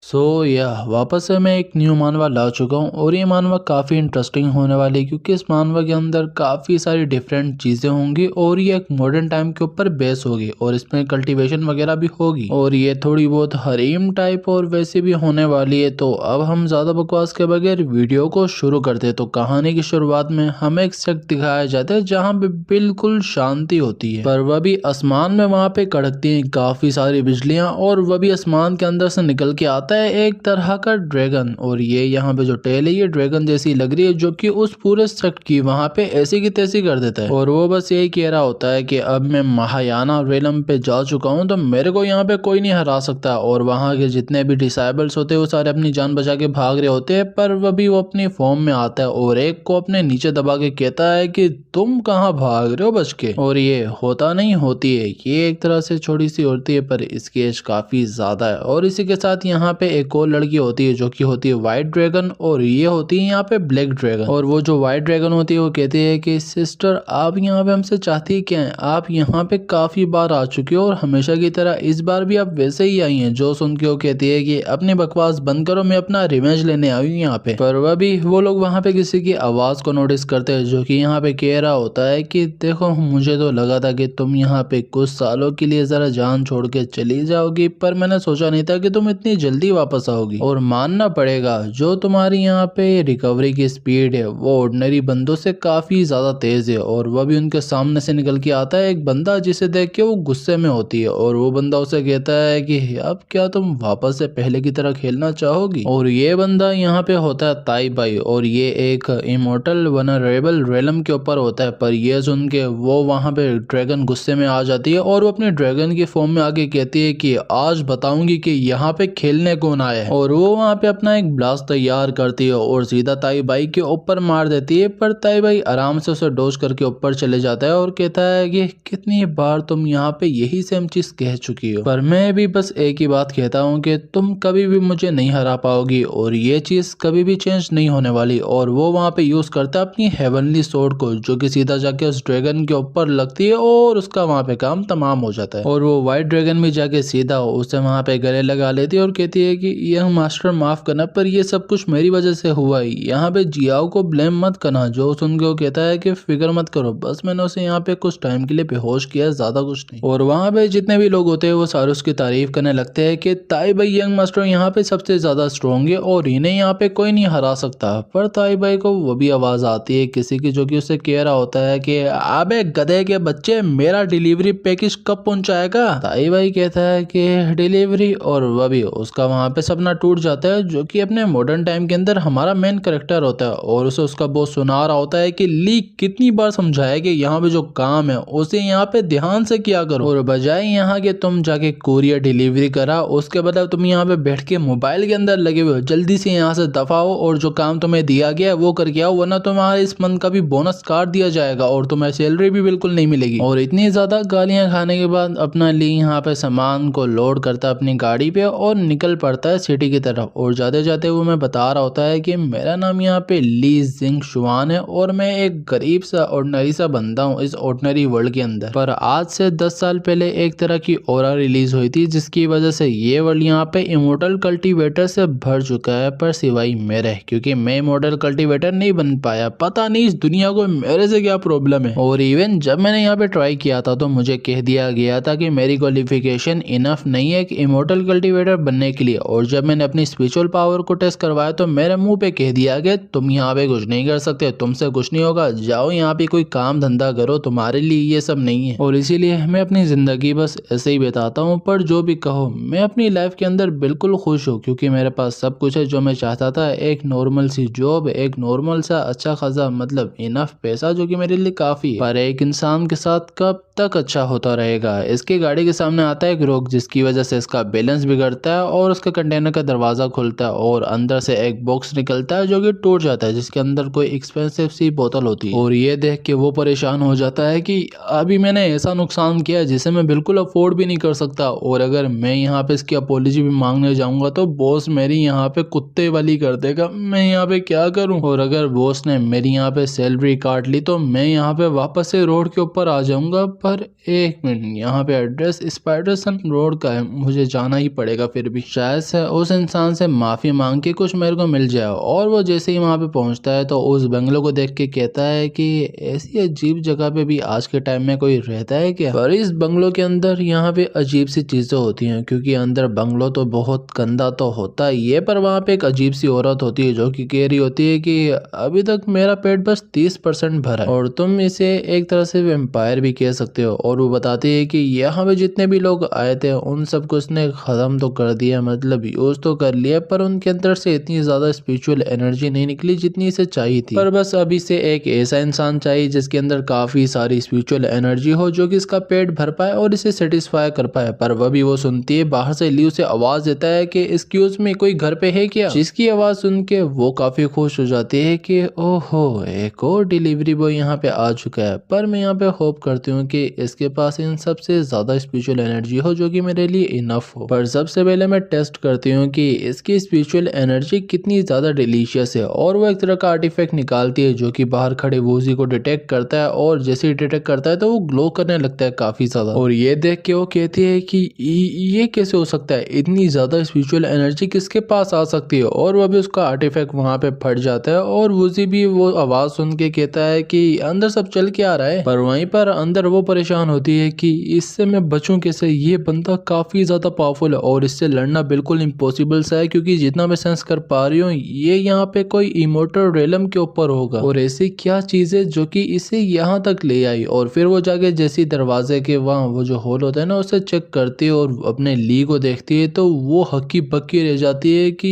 यह वापस से मैं एक न्यू मानवा ला चुका हूँ और ये मानवा काफ़ी इंटरेस्टिंग होने वाली है क्योंकि इस मानवा के अंदर काफ़ी सारी डिफरेंट चीज़ें होंगी और ये एक मॉडर्न टाइम के ऊपर बेस होगी और इसमें कल्टीवेशन वगैरह भी होगी और ये थोड़ी बहुत हरीम टाइप और वैसे भी होने वाली है। तो अब हम ज़्यादा बकवास के बगैर वीडियो को शुरू करते। तो कहानी की शुरुआत में हमें एक शख्स दिखाया जाता है जहाँ पे बिल्कुल शांति होती है, पर वह भी आसमान में वहाँ पे कड़कती है काफ़ी सारी बिजलियाँ और वह भी आसमान के अंदर से निकल के आता है एक तरह का ड्रैगन। और ये यहाँ पे जो टेल है ये ड्रैगन जैसी लग रही है जो कि उस पूरे सेक्ट की वहाँ पे ऐसी की तैसी कर देता है और वो बस यही कह रहा होता है कि अब मैं महायाना रेलम पे जा चुका हूँ तो मेरे को यहाँ पे कोई नहीं हरा सकता। और वहाँ के जितने भी डिसाइबल्स होते हैं वो सारे अपनी जान बचा के भाग रहे होते हैं, पर वह भी वो अपनी फॉर्म में आता है और एक को अपने नीचे दबा के कहता है कि तुम कहाँ भाग रहे हो बच के। और ये होता नहीं होती है, ये एक तरह से छोटी सी होती है पर इसकी एज काफी ज्यादा है। और इसी के साथ यहाँ पे एक और लड़की होती है जो कि होती है व्हाइट ड्रैगन और ये होती है यहाँ पे ब्लैक ड्रैगन। और वो जो व्हाइट ड्रैगन होती है वो कहती है कि सिस्टर आप यहाँ पे हमसे चाहती है क्या है, आप यहाँ पे काफी बार आ चुके हो और हमेशा की तरह इस बार भी आप वैसे ही आई हैं। जो सुन के वो कहती है कि अपनी बकवास बंद करो, मैं अपना रिवेंज लेने आई हूँ यहाँ पे। पर वह भी वो लोग वहाँ पे किसी की आवाज को नोटिस करते हैं जो कि यहाँ पे कह रहा होता है कि देखो मुझे तो लगा था कि तुम यहाँ पे कुछ सालों के लिए जरा जान छोड़ के चली जाओगी, पर मैंने सोचा नहीं था कि तुम इतनी जल्दी वापस आओगी। और मानना पड़ेगा जो तुम्हारी यहाँ पे रिकवरी की स्पीड है वो ऑर्डिनरी बंदों से काफी ज्यादा तेज है। और वह भी उनके सामने से निकल के आता है एक बंदा जिसे देख के वो गुस्से में होती है और वो बंदा उसे कहता है कि अब क्या तुम वापस से पहले की तरह खेलना चाहोगी। और ये बंदा यहाँ पे होता है ताई बाई और ये एक इमोर्टल वनरेबल रेलम के ऊपर होता है। पर ये सुन के वो वहाँ पे ड्रैगन गुस्से में आ जाती है और वो अपने ड्रैगन की फॉर्म में आके कहती है कि आज बताऊंगी कि यहाँ पे खेलने कौन आया है। और वो वहाँ पे अपना एक ब्लास्ट तैयार करती है और सीधा ताई बाई के ऊपर मार देती है, पर ताई बाई आराम से उसे डोज करके ऊपर चले जाता है और कहता है कि कितनी बार तुम यहाँ पे यही सेम चीज कह चुकी हो, पर मैं भी बस एक ही बात कहता हूँ कि तुम कभी भी मुझे नहीं हरा पाओगी और ये चीज कभी भी चेंज नहीं होने वाली। और वो वहाँ पे यूज करता है अपनी हेवनली सोर्ड को जो कि सीधा जाके उस ड्रैगन के ऊपर लगती है और उसका वहाँ पे काम तमाम हो जाता है। और वो व्हाइट ड्रैगन भी जाके सीधा उसे वहाँ पे गले लगा लेती है और कहती है कि यह मास्टर माफ करना, पर ये सब कुछ मेरी वजह से हुआ ही, यहाँ पे जियाओ को ब्लेम मत करना। जो सुन के वो कहता है कि फिक्र मत करो, बस मैंने उसे यहाँ पे कुछ टाइम के लिए बेहोश किया, ज्यादा कुछ नहीं। और वहाँ पे जितने भी लोग होते हैं वो सारे उसकी तारीफ करने लगते हैं कि ताई बाई यंग मास्टर यहाँ पे सबसे ज्यादा स्ट्रॉन्ग है और इन्हें यहाँ पे कोई नहीं हरा सकता। पर ताई बाई को वो भी आवाज आती है किसी की जो कि उसे कह रहा होता है कि अबे गधे के बच्चे मेरा डिलीवरी पैकेज कब पहुंचाएगा। ताई बाई कहता है कि डिलीवरी, और वह भी उसका वहाँ पे सपना टूट जाता है जो कि अपने मॉडर्न टाइम के अंदर हमारा मेन कैरेक्टर होता है। और उसे उसका बॉस सुना रहा होता है कि ली कितनी बार समझाया कि यहाँ पे जो काम है उसे यहाँ पे ध्यान से किया करो और बजाय यहाँ के तुम जाके कोरियर डिलीवरी करा उसके बदले तुम यहाँ पे बैठ के मोबाइल के अंदर लगे हुए हो। जल्दी से यहाँ से दफाओ और जो काम तुम्हें दिया गया है वो करके आओ, वरना तुम्हारे इस मंथ का भी बोनस काट दिया जाएगा और तुम्हें सैलरी भी बिल्कुल नहीं मिलेगी। और इतनी ज्यादा गालियां खाने के बाद अपना ली यहाँ पे सामान को लोड करता अपनी गाड़ी पे और निकल पड़ता है सिटी की तरफ। और जाते जाते वो मैं बता रहा होता है कि मेरा नाम यहाँ पे ली जिंग शुआन है और मैं एक गरीब सा ऑर्डिनरी सा बंदा हूँ इस ऑर्डिनरी वर्ल्ड के अंदर। पर आज से 10 साल पहले एक तरह की ऑरा रिलीज हुई थी जिसकी वजह से ये वर्ल्ड यहाँ पे इमोर्टल कल्टीवेटर से भर चुका है, पर सिवाय मेरे, क्योंकि मैं इमोर्टल कल्टीवेटर नहीं बन पाया। पता नहीं इस दुनिया को मेरे से क्या प्रॉब्लम है। और इवन जब मैंने यहाँ पे ट्राई किया था तो मुझे कह दिया गया था कि मेरी क्वालिफिकेशन इनफ नहीं है कि इमोर्टल कल्टीवेटर बनने के लिए। और जब मैंने अपनी स्पिरिचुअल पावर को टेस्ट करवाया तो मेरे मुंह पे कह दिया कि तुम यहाँ पे कुछ नहीं कर सकते, तुमसे कुछ नहीं होगा, जाओ यहाँ पे कोई काम धंधा करो, तुम्हारे लिए ये सब नहीं है। और इसीलिए मैं अपनी जिंदगी बस ऐसे ही बिताता हूँ। पर जो भी कहो मैं अपनी लाइफ के अंदर बिल्कुल खुश हूँ क्योंकि मेरे पास सब कुछ है जो मैं चाहता था। एक नॉर्मल सी जॉब, एक नॉर्मल सा अच्छा खासा मतलब इनफ पैसा जो कि मेरे लिए काफी है। पर एक इंसान के साथ कब तक अच्छा होता रहेगा। इसकी गाड़ी के सामने आता है एक रोग जिसकी वजह से इसका बैलेंस बिगड़ता है और उसके कंटेनर का दरवाजा खुलता है और अंदर से एक बॉक्स निकलता है जो कि टूट जाता है जिसके अंदर कोई एक्सपेंसिव सी बोतल होती है। और ये देख के वो परेशान हो जाता है कि अभी मैंने ऐसा नुकसान किया जिसे मैं बिल्कुल अफोर्ड भी नहीं कर सकता और अगर मैं यहाँ पे इसकी अपॉलॉजी भी मांगने जाऊंगा तो बॉस मेरी यहाँ पे कुत्ते वाली कर देगा। मैं यहाँ पे क्या करूँ। और अगर बॉस ने मेरी यहाँ पे सैलरी काट ली तो मैं यहाँ पे वापस से रोड के ऊपर आ जाऊंगा। पर एक मिनट, यहाँ पे एड्रेस स्पाइडरसन रोड का है, मुझे जाना ही पड़ेगा। फिर भी शायद से उस इंसान से माफी मांग के कुछ मेरे को मिल जाए। और वो जैसे ही वहाँ पे पहुँचता है तो उस बंगलों को देख के कहता है कि ऐसी अजीब जगह पे भी आज के टाइम में कोई रहता है क्या। पर इस बंगलों के अंदर यहाँ पे अजीब सी चीजें होती हैं, क्योंकि अंदर बंगलो तो बहुत गंदा तो होता ही है, पर वहाँ पे एक अजीब सी औरत होती है जो कि कह रही होती है कि अभी तक मेरा पेट बस 30% भरा है और तुम इसे एक तरह से वेम्पायर भी कह सकते हो। और वो बताती है कि यहाँ पे जितने भी लोग आए थे उन सबको उसने खत्म तो कर दिया, मतलब यूज तो कर लिया, पर उनके अंदर से इतनी ज्यादा स्पिरिचुअल एनर्जी नहीं निकली जितनी इसे चाहिए थी। पर बस अभी से एक ऐसा इंसान चाहिए जिसके अंदर काफी सारी स्पिरिचुअल एनर्जी हो, जो कि इसका पेट भर पाए और इसे सेटिस्फाई कर पाए। पर वह भी वो सुनती है, बाहर से ली उसे आवाज देता है कि एक्सक्यूज मी, कोई घर पे है क्या। जिसकी आवाज सुन के वो काफी खुश हो जाती है कि ओहो, एक और डिलीवरी बॉय यहाँ पे आ चुका है। पर मैं यहाँ पे होप करती हूँ कि इसके पास इन सबसे ज्यादा स्पिरिचुअल एनर्जी हो जो कि मेरे लिए इनफ हो। पर सबसे पहले मैं टेस्ट करती हूँ कि इसकी स्पिरिचुअल एनर्जी कितनी ज्यादा डिलीशियस है। और वो एक तरह का आर्टिफैक्ट निकालती है जो कि बाहर खड़े वूजी को डिटेक्ट करता है, और जैसे ही डिटेक्ट करता है तो वो ग्लो करने लगता है काफी ज्यादा। और ये देख के वो कहती है कि ये कैसे हो सकता है, इतनी ज्यादा स्पिरिचुअल एनर्जी किसके पास आ सकती है। और वो भी उसका आर्टिफैक्ट वहां पे फट जाता है, और वूजी भी वो आवाज सुन के कहता है कि अंदर सब चल के आ रहा है। पर वहीं पर अंदर वो परेशान होती है कि इससे मैं बचूं कैसे, ये बंदा काफी ज्यादा पावरफुल है और इससे लड़ना बिल्कुल इम्पॉसिबल सा है, क्योंकि जितना मैं सेंस कर पा रही हूँ ये यहाँ पे कोई इमोर्टल रेलम के ऊपर होगा। और ऐसी क्या चीज है जो कि इसे यहाँ तक ले आई। और फिर वो जाके जैसी दरवाजे के वहाँ वो जो होल होता है ना उसे चेक करती है और अपने ली को देखती है, तो वो हक्की बक्की रह जाती है कि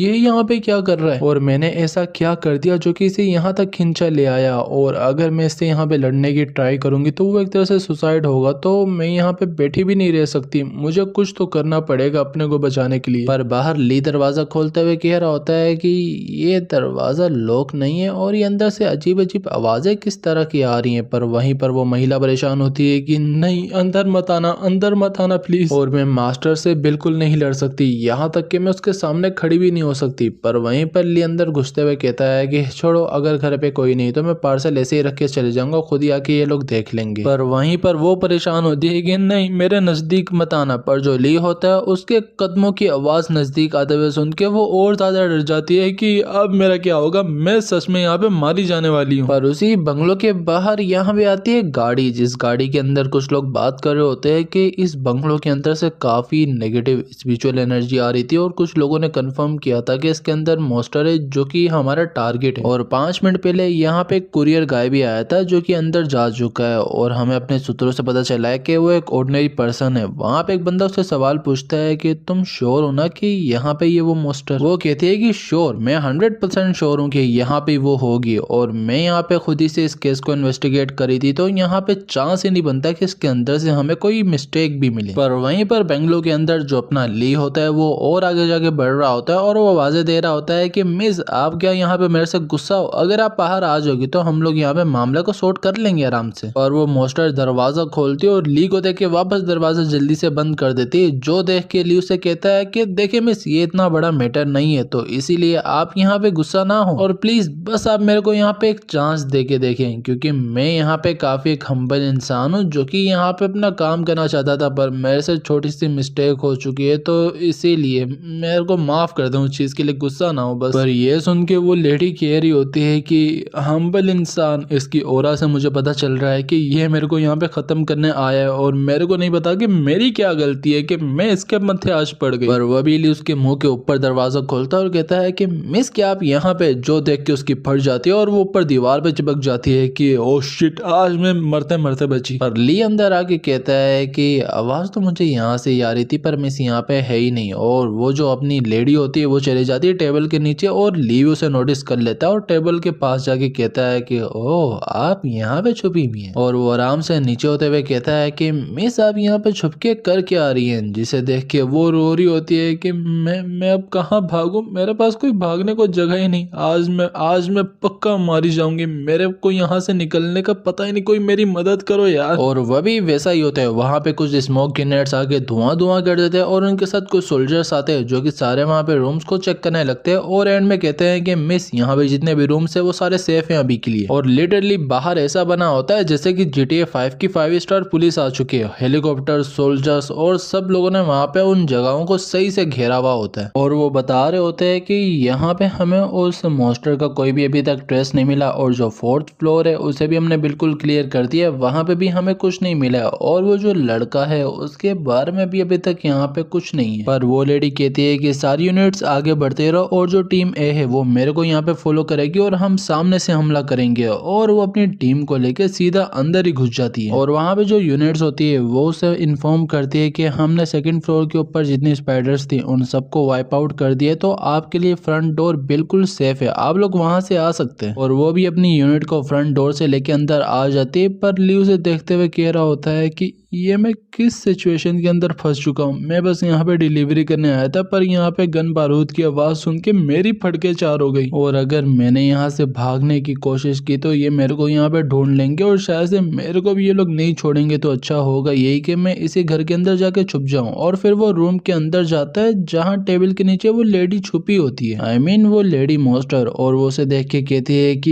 ये यहाँ पे क्या कर रहा है और मैंने ऐसा क्या कर दिया जो कि इसे यहाँ तक खींचा ले आया। और अगर मैं इससे यहाँ पे लड़ने की ट्राई करूंगी तो वो एक तरह से सुसाइड होगा, तो मैं यहाँ पे बैठी भी नहीं रह सकती, मुझे कुछ तो करना पड़ेगा अपने को बचाने के लिए। पर बाहर ली दरवाजा खोलते हुए कह रहा होता है कि ये दरवाजा लॉक नहीं है और ये अंदर से अजीब अजीब आवाजें किस तरह की आ रही हैं। पर वहीं पर वो महिला परेशान होती है कि नहीं, अंदर मत आना प्लीज। और मैं मास्टर से बिल्कुल नहीं लड़ सकती, यहाँ तक कि मैं उसके सामने खड़ी भी नहीं हो सकती। पर वहीं पर ली अंदर घुसते हुए कहता है कि छोड़ो, अगर घर पे कोई नहीं तो मैं पार्सल ऐसे ही रख के चले जाऊंगा, खुद ही आके ये लोग देख लेंगे। पर वहीं पर वो परेशान होती है कि नहीं, मेरे नजदीक मत आना। पर जो ली होता है उसके कदमों की आवाज नजदीक आते हुए सुन के वो और ज्यादा डर जाती है कि अब मेरा क्या होगा, मैं सच में यहाँ पे मारी जाने वाली हूँ। पर उसी बंगलों के बाहर यहाँ पे आती है गाड़ी, जिस गाड़ी के अंदर कुछ लोग बात कर रहे होते हैं कि इस बंगलों के अंदर से काफी नेगेटिव स्पिरिचुअल एनर्जी आ रही थी, और कुछ लोगों ने कंफर्म किया था कि इसके अंदर मॉन्स्टर है जो कि हमारा टारगेट है। और 5 मिनट पहले यहाँ पे कुरियर गाय भी आया था जो कि अंदर जा चुका है, और हमें अपने सूत्रों से पता चला है कि वो एक ऑर्डिनरी पर्सन है। वहाँ पे एक बंदा उससे सवाल पूछता है कि तुम श्योर हो ना कि यहाँ पे ये वो मॉन्स्टर। वो कहती है कि श्योर, मैं 100% श्योर हूँ कि यहाँ पे वो होगी, और मैं यहाँ पे खुद ही से इस केस को इन्वेस्टिगेट करी थी, तो यहाँ पे चांस ही नहीं बनता कि इसके अंदर से हमें कोई मिस्टेक भी मिले। पर वहीं पर बेंगलोर के अंदर जो अपना ली होता है वो और आगे जाके बढ़ रहा होता है, और वो आवाजें दे रहा होता है कि मिस, आप क्या यहाँ पे मेरे से गुस्सा हो, अगर आप बाहर आ जाओगी तो हम लोग यहाँ पे मामला को सॉर्ट कर लेंगे आराम से। और वो मॉन्स्टर दरवाजा खोलती है और ली को देख के वापस दरवाजा जल्दी से बंद कर देती है, जो देख के ली उसे कहता है कि देखिए मिस, ये इतना बड़ा मैटर नहीं है, तो इसीलिए आप यहाँ पे गुस्सा ना हो, और प्लीज बस आप मेरे को यहाँ पे एक चांस दे के देखें, क्योंकि मैं यहाँ पे काफी एक हम्बल इंसान हूँ जो कि यहाँ पे अपना काम करना चाहता था, पर मेरे से छोटी सी मिस्टेक हो चुकी है, तो इसीलिए मेरे को माफ कर दो, उस चीज के लिए गुस्सा ना हो बस। पर ये सुन के वो लेडी कह रही होती है कि हम्बल इंसान, इसकी ओरा से मुझे पता चल रहा है कि ये मेरे को यहाँ पे खत्म करने आया है, और मेरे को नहीं पता कि मेरी क्या गलती है कि मैं इसके मत्थे आज पड़ गई। पर वह भी उसके मुंह के ऊपर दरवाजा खोलता है और कहता है कि मिस, क्या आप यहाँ पे, जो देख के उसकी फट जाती है और वो ऊपर दीवार पे चिपक जाती है कि ओ शिट, आज मैं मरते मरते बची। पर ली अंदर आके कहता है कि आवाज तो मुझे यहाँ से ही आ रही थी, पर मिस यहाँ पे है ही नहीं। और वो जो अपनी लेडी होती है वो चली जाती है टेबल के नीचे, और ली उसे नोटिस कर लेता है और टेबल के पास जाके कहता है कि ओह, आप यहाँ पे छुपी हुई हैं। और वो आराम से नीचे होते हुए कहता है कि मिस, आप यहाँ पे छुप के कर क्या आ रही हैं। जिसे देख के वो रो रही होती है कि मैं अब कहाँ भागूं, मेरे पास कोई भागने को जगह ही नहीं, आज मैं पक्का मारी जाऊंगी, मेरे को यहाँ से निकलने का पता ही नहीं, कोई मेरी मदद करो यार। और वह भी वैसा ही होता है, वहाँ पे कुछ स्मोक ग्रेनेड्स आके धुआं कर देते हैं, और उनके साथ कुछ सोल्जर्स आते हैं जो कि सारे वहाँ पे रूम्स को चेक करने लगते हैं, और एंड में कहते हैं कि मिस, यहाँ पे जितने भी रूम्स है वो सारे सेफ हैं अभी के लिए। और लिटरली बाहर ऐसा बना होता है जैसे कि GTA GTA 5 की 5 स्टार पुलिस आ चुकी है। हेलीकॉप्टर, सोल्जर्स और सब लोगों ने वहाँ पे उन जगहों को सही से घेरा हुआ होता है और वो बता रहे होते हैं कि यहाँ पे हमें उस मॉन्स्टर का कोई भी अभी तक ट्रेस नहीं मिला और जो 4th फ्लोर है उसे भी हमने बिल्कुल क्लियर कर दिया, वहाँ पे भी हमें कुछ नहीं मिला और वो जो लड़का है उसके बारे में भी अभी तक यहाँ पे कुछ नहीं है। पर वो लेडी कहती है कि सारी यूनिट्स आगे बढ़ते रहो और जो टीम ए है वो मेरे को यहाँ पे फॉलो करेगी और हम सामने से हमला करेंगे, और वो अपनी टीम को लेके सीधा अंदर ही घुस जाती है। और वहाँ पे जो यूनिट्स होती है वो उसे इन्फॉर्म करती है कि हमने 2nd फ्लोर के ऊपर जितनी स्पाइडर्स थी उन सबको वाइप आउट कर दिए, तो आपके लिए फ्रंट डोर बिल्कुल सेफ है, आप लोग वहाँ से आ सकते हैं। और वो भी अपनी यूनिट को फ्रंट डोर से लेके अंदर आ जाती है। पर ली उसे देखते हुए कह रहा होता है कि ये मैं किस सिचुएशन के अंदर फंस चुका हूँ, मैं बस यहाँ पे डिलीवरी करने आया था पर यहाँ पे गन बारूद की आवाज सुन के मेरी फटके चार हो गई, और अगर मैंने यहाँ से भागने की कोशिश की तो ये मेरे को यहाँ पे ढूंढ लेंगे और शायद से मेरे को भी ये लोग नहीं छोड़ेंगे, तो अच्छा होगा यही कि मैं इसी घर के अंदर जाके छुप जाऊं। और फिर वो रूम के अंदर जाता है जहाँ टेबल के नीचे वो लेडी छुपी होती है, I mean वो लेडी मॉन्स्टर, और वो उसे देख के कहती है कि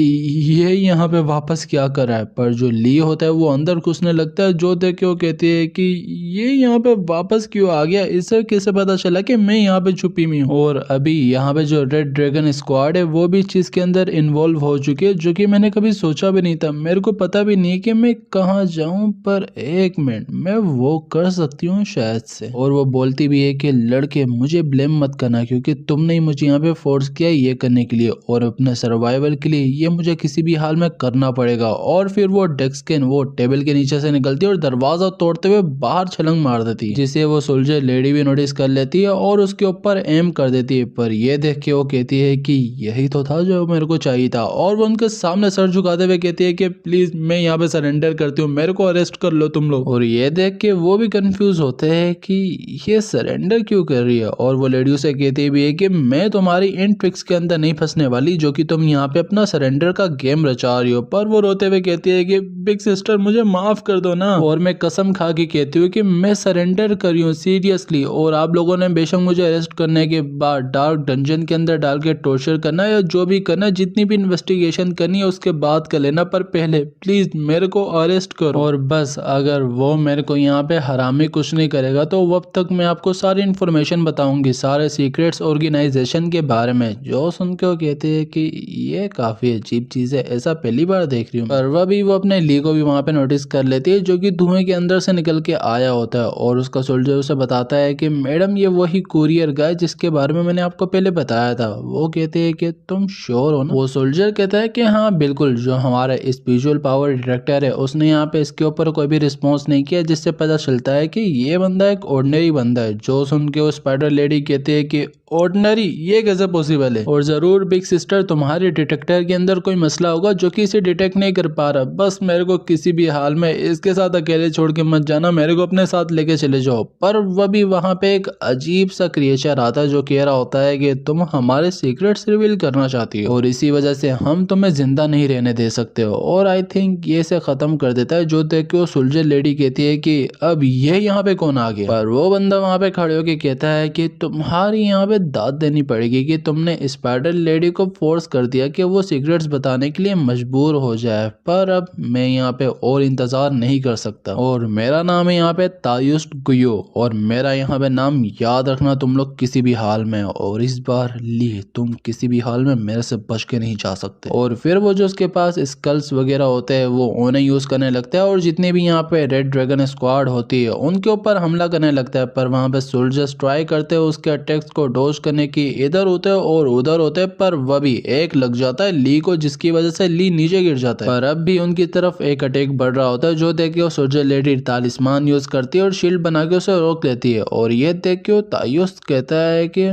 ये यहाँ पे वापस क्या कर रहा है। पर जो ली होता है वो अंदर घुसने लगता है, जो देख के वो कहती है कि ये यहाँ पे वापस क्यों आ गया, इसे कैसे पता चला कि मैं यहाँ पे छुपी हुई हूँ। और अभी यहाँ पे जो रेड ड्रैगन स्क्वाड है वो भी इस चीज के अंदर इन्वॉल्व हो चुकी है, जो कि मैंने कभी सोचा भी नहीं था, मेरे को पता भी नहीं कि मैं कहाँ जाऊँ, पर एक मिनट मैं वो कर सकती हूँ शायद से। और वो बोलती भी है कि लड़के मुझे ब्लेम मत करना क्योंकि तुमने ही मुझे यहाँ पे फोर्स किया ये करने के लिए, और अपने सर्वाइवल के लिए ये मुझे किसी भी हाल में करना पड़ेगा। और फिर वो डेस्कन वो टेबल के नीचे से निकलती है और दरवाजा तोड़ते हुए बाहर छलांग मार देती है, जिसे वो सोल्जर लेडी भी नोटिस कर लेती है और उसके ऊपर एम कर देती है। पर ये देख के वो कहती है कि यही तो था जो मेरे को चाहिए था, और वो उनके सामने सर झुकाते हुए कहती है कि प्लीज मैं यहाँ पे सरेंडर करती हूँ, मेरे को अरेस्ट कर लो तुम लोग। और ये देख के वो भी कंफ्यूज होते हैं कि ये सरेंडर क्यों कर रही है, और वो लेडी उसे कहती भी है कि मैं तुम्हारी इन ट्रिक्स के अंदर नहीं फंसने वाली जो कि तुम यहाँ पे अपना सरेंडर का गेम रचा रही हो। पर वो रोते हुए कहती है कि बिग सिस्टर मुझे माफ कर दो ना, और मैं कसम खा के कहती हूँ कि मैं सरेंडर करी हूँ सीरियसली, और आप लोगों ने बेशक मुझे अरेस्ट करने के बाद डार्क डंजन के अंदर डाल के टॉर्चर करना या जो भी करना, जितनी भी इन्वेस्टिगेशन करनी है उसके बाद कर लेना, पर पहले प्लीज मेरे को अरेस्ट करो। और बस अगर वो मेरे को यहाँ पे हरामी कुछ नहीं करेगा तो वक्त तक मैं आपको सारी इन्फॉर्मेशन बताऊंगी, सारे सीक्रेट्स ऑर्गेनाइजेशन के बारे में। जो सुन के वो कहते हैं कि ये काफी अजीब चीज है, ऐसा पहली बार देख रही हूँ। पर वह भी वो अपने ली को भी वहाँ पे नोटिस कर लेती है जो कि धुएं के अंदर से निकल के आया होता है, और उसका सोल्जर उसे बताता है कि मैडम ये वही कुरियर गाय जिसके बारे में मैंने आपको पहले बताया था। वो कहते हैं कि तुम श्योर हो ना? वो सोल्जर कहता है कि हाँ बिल्कुल, जो हमारा स्पिरिचुअल पावर डायरेक्टर है उसने यहाँ पे इसके ऊपर कोई भी रिस्पॉन्स नहीं किया, जिससे पता चलता है कि ये बंदा एक ऑर्डिनरी बंदा है। जो सुन के वो स्पाइडर लेडी कहते हैं कि ऑर्डिनरी, ये कैसे पॉसिबल है, और जरूर बिग सिस्टर तुम्हारे डिटेक्टर के अंदर कोई मसला होगा जो कि इसे डिटेक्ट नहीं कर पा रहा, बस मेरे को किसी भी हाल में इसके साथ अकेले छोड़ के मत जाना, मेरे को अपने साथ लेके चले जाओ। पर वह भी वहाँ पे एक अजीब सा क्रिएचर आता है जो कह रहा होता है कि तुम हमारे सीक्रेट्स रिवील करना चाहती हो और इसी वजह से हम तुम्हें जिंदा नहीं रहने दे सकते हो, और आई थिंक ये से खत्म कर देता है। जो देख के वो सोल्जर लेडी कहती है कि अब ये यहाँ पे कौन आ गया, पर वो बंदा वहाँ पे खड़े होके कहता है कि तुम्हारी यहाँ पे दाद देनी पड़ेगी कि तुमने स्पाइडर लेडी को फोर्स कर दिया कि वो सीक्रेट्स बताने के लिए मजबूर हो जाए, पर अब मैं यहाँ पे और इंतजार नहीं कर सकता, और मेरा नाम है यहाँ पे तायुस्ट गुयो, और मेरा यहाँ पे नाम याद रखना तुम लोग किसी भी हाल में, और इस बार ली तुम किसी भी हाल में मेरे से बच के नहीं जा सकते। और फिर वो जो उसके पास स्कल्स वगैरह होते हैं वो उन्हें यूज करने लगता है, और जितने भी यहाँ पे रेड ड्रैगन स्क्वाड होती है उनके ऊपर हमला करने लगता है। पर वहाँ पे सोल्जर्स ट्राई करते हैं उसके अटैक्स को डॉज करने की, इधर होते हैं और उधर होते हैं, पर वह भी एक लग जाता है ली को, जिसकी वजह से ली नीचे गिर जाता है। पर अब भी उनकी तरफ एक अटैक बढ़ रहा होता है, जो देख के वो सोल्जर लेडी तालिस्मान यूज करती है और शील्ड बना के उसे रोक लेती है। और ये देख के वो तायुस कहता है कि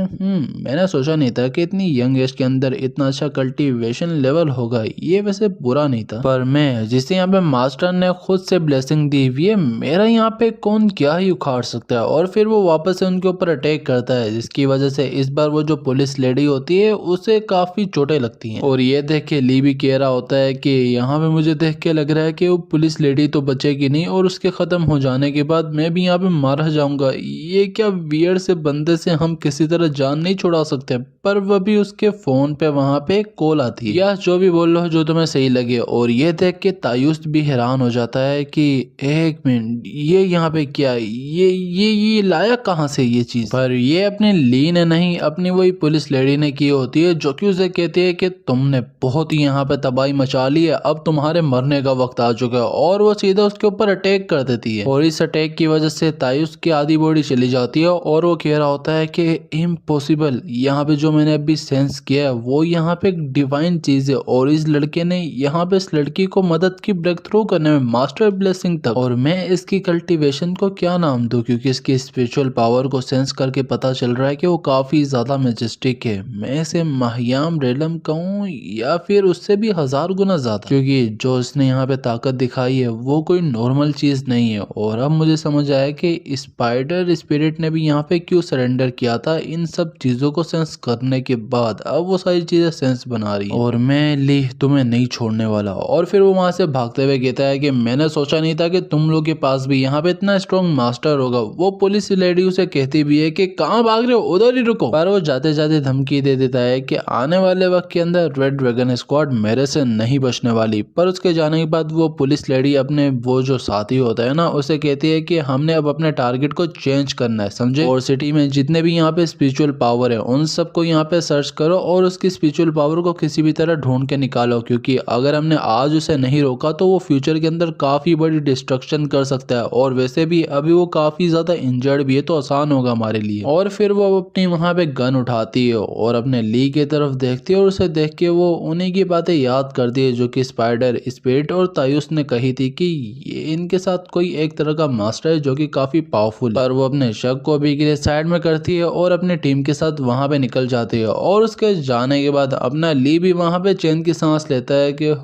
मैंने सोचा नहीं था कि इतनी यंग एज के अंदर इतना अच्छा कल्टीवेशन लेवल होगा, ये वैसे बुरा नहीं था, पर मैं जिसे यहाँ पे मास्टर ने खुद से ब्लेसिंग दी हुई है, मेरा यहाँ पे कौन क्या ही उखाड़ सकता है। और फिर वो वापस से उनके ऊपर अटैक करता है, जिसकी वजह से इस बार वो जो पुलिस लेडी होती है उसे काफी चोटें लगती हैं और ये देख के ली भी कह रहा होता है कि यहाँ पे मुझे देख के लग रहा है कि वो पुलिस लेडी तो बचेगी नहीं और उसके खत्म हो जाने के बाद मैं भी यहाँ पे मारा जाऊंगा। ये क्या वियर्ड से बंदे से हम किसी तरह जान नहीं छुड़ा सकते। पर वह भी उसके फोन पे वहां पे कॉल आती है। या जो भी बोल लो जो तुम्हें सही लगे। और ये देख के तायुस भी हैरान हो जाता है कि एक मिनट ये यहाँ पे क्या ये लाया कहाँ से ये चीज। पर ये अपने ली ने नहीं अपनी वही पुलिस लेडी ने की होती है जो कि उसे कहती है कि तुमने बहुत ही यहाँ पे तबाही मचा ली है, अब तुम्हारे मरने का वक्त आ चुका है। और वो सीधा उसके ऊपर अटैक कर देती है और इस अटैक की वजह से तायुस की आधी बॉडी चली जाती है और वो कह रहा होता है कि इम्पॉसिबल, यहाँ पे जो मैंने अभी सेंस किया है वो यहाँ पे एक डिवाइन चीज है और इस लड़के ने यहाँ पे इस लड़की को मदद की ब्रेक थ्रू करने में मास्टर ब्लेसिंग तक। और मैं इसकी कल्टीवेशन को क्या नाम दूं क्योंकि इसकी स्पिरिचुअल पावर को सेंस करके पता चल रहा है कि वो काफी ज्यादा मैजेस्टिक है। मैं इसे महियाम रेलम कहूँ या फिर उससे भी 1000 गुना ज्यादा, क्योंकि जो इसने यहाँ पे ताकत दिखाई है वो कोई नॉर्मल चीज नहीं है। और अब मुझे समझ आया कि स्पाइडर स्पिरिट ने भी यहाँ पे क्यों सरेंडर किया था इन सब चीजों को सेंस करने के बाद। अब वो सारी चीजें सेंस बना रही है और मैं ली तुम्हें नहीं छोड़ने वाला। और फिर वो वहां से भागते हुए कहता है कि मैंने सोचा नहीं था कि तुम लोग के पास भी यहाँ पे इतना स्ट्रॉन्ग मास्टर होगा। वो पुलिस लेडी उसे कहती भी है कि कहाँ भाग रहे हो, उधर ही रुको। पर वो जाते जाते धमकी दे देता है कि आने वाले वक्त के अंदर रेड ड्रैगन स्क्वाड मेरे से नहीं बचने वाली। पर उसके जाने के बाद वो पुलिस लेडी अपने वो जो साथी होता है ना उसे कहती है कि हमने अब अपने टारगेट को चेंज करना है, समझे। और सिटी में जितने भी यहाँ पे स्पिरिचुअल पावर है उन सबको यहाँ पे सर्च करो और उसकी स्पिरिचुअल पावर को किसी भी तरह ढूंढ के निकालो, क्योंकि अगर हमने आज उसे नहीं रोका तो वो फ्यूचर के अंदर काफी बड़ी डिस्ट्रक्शन कर सकता है। और वैसे भी अभी वो काफी ज्यादा इंजर्ड भी है तो आसान होगा हमारे लिए। और फिर वो अपनी वहां पे गन उठाती है और अपने ली की तरफ देखती है और उसे देख के वो उन्हीं की बातें याद करती है जो कि स्पाइडर स्पिरिट और तायुस ने कही थी कि ये इनके साथ कोई एक तरह का मास्टर है जो कि काफी पावरफुल है। पर वो अपने शक को अभी के लिए साइड में करती है और अपनी टीम के साथ वहां पे निकल जाती है। और उसके जाने के बाद अपना ली भी वहां पे चैन की सांस लेता है कि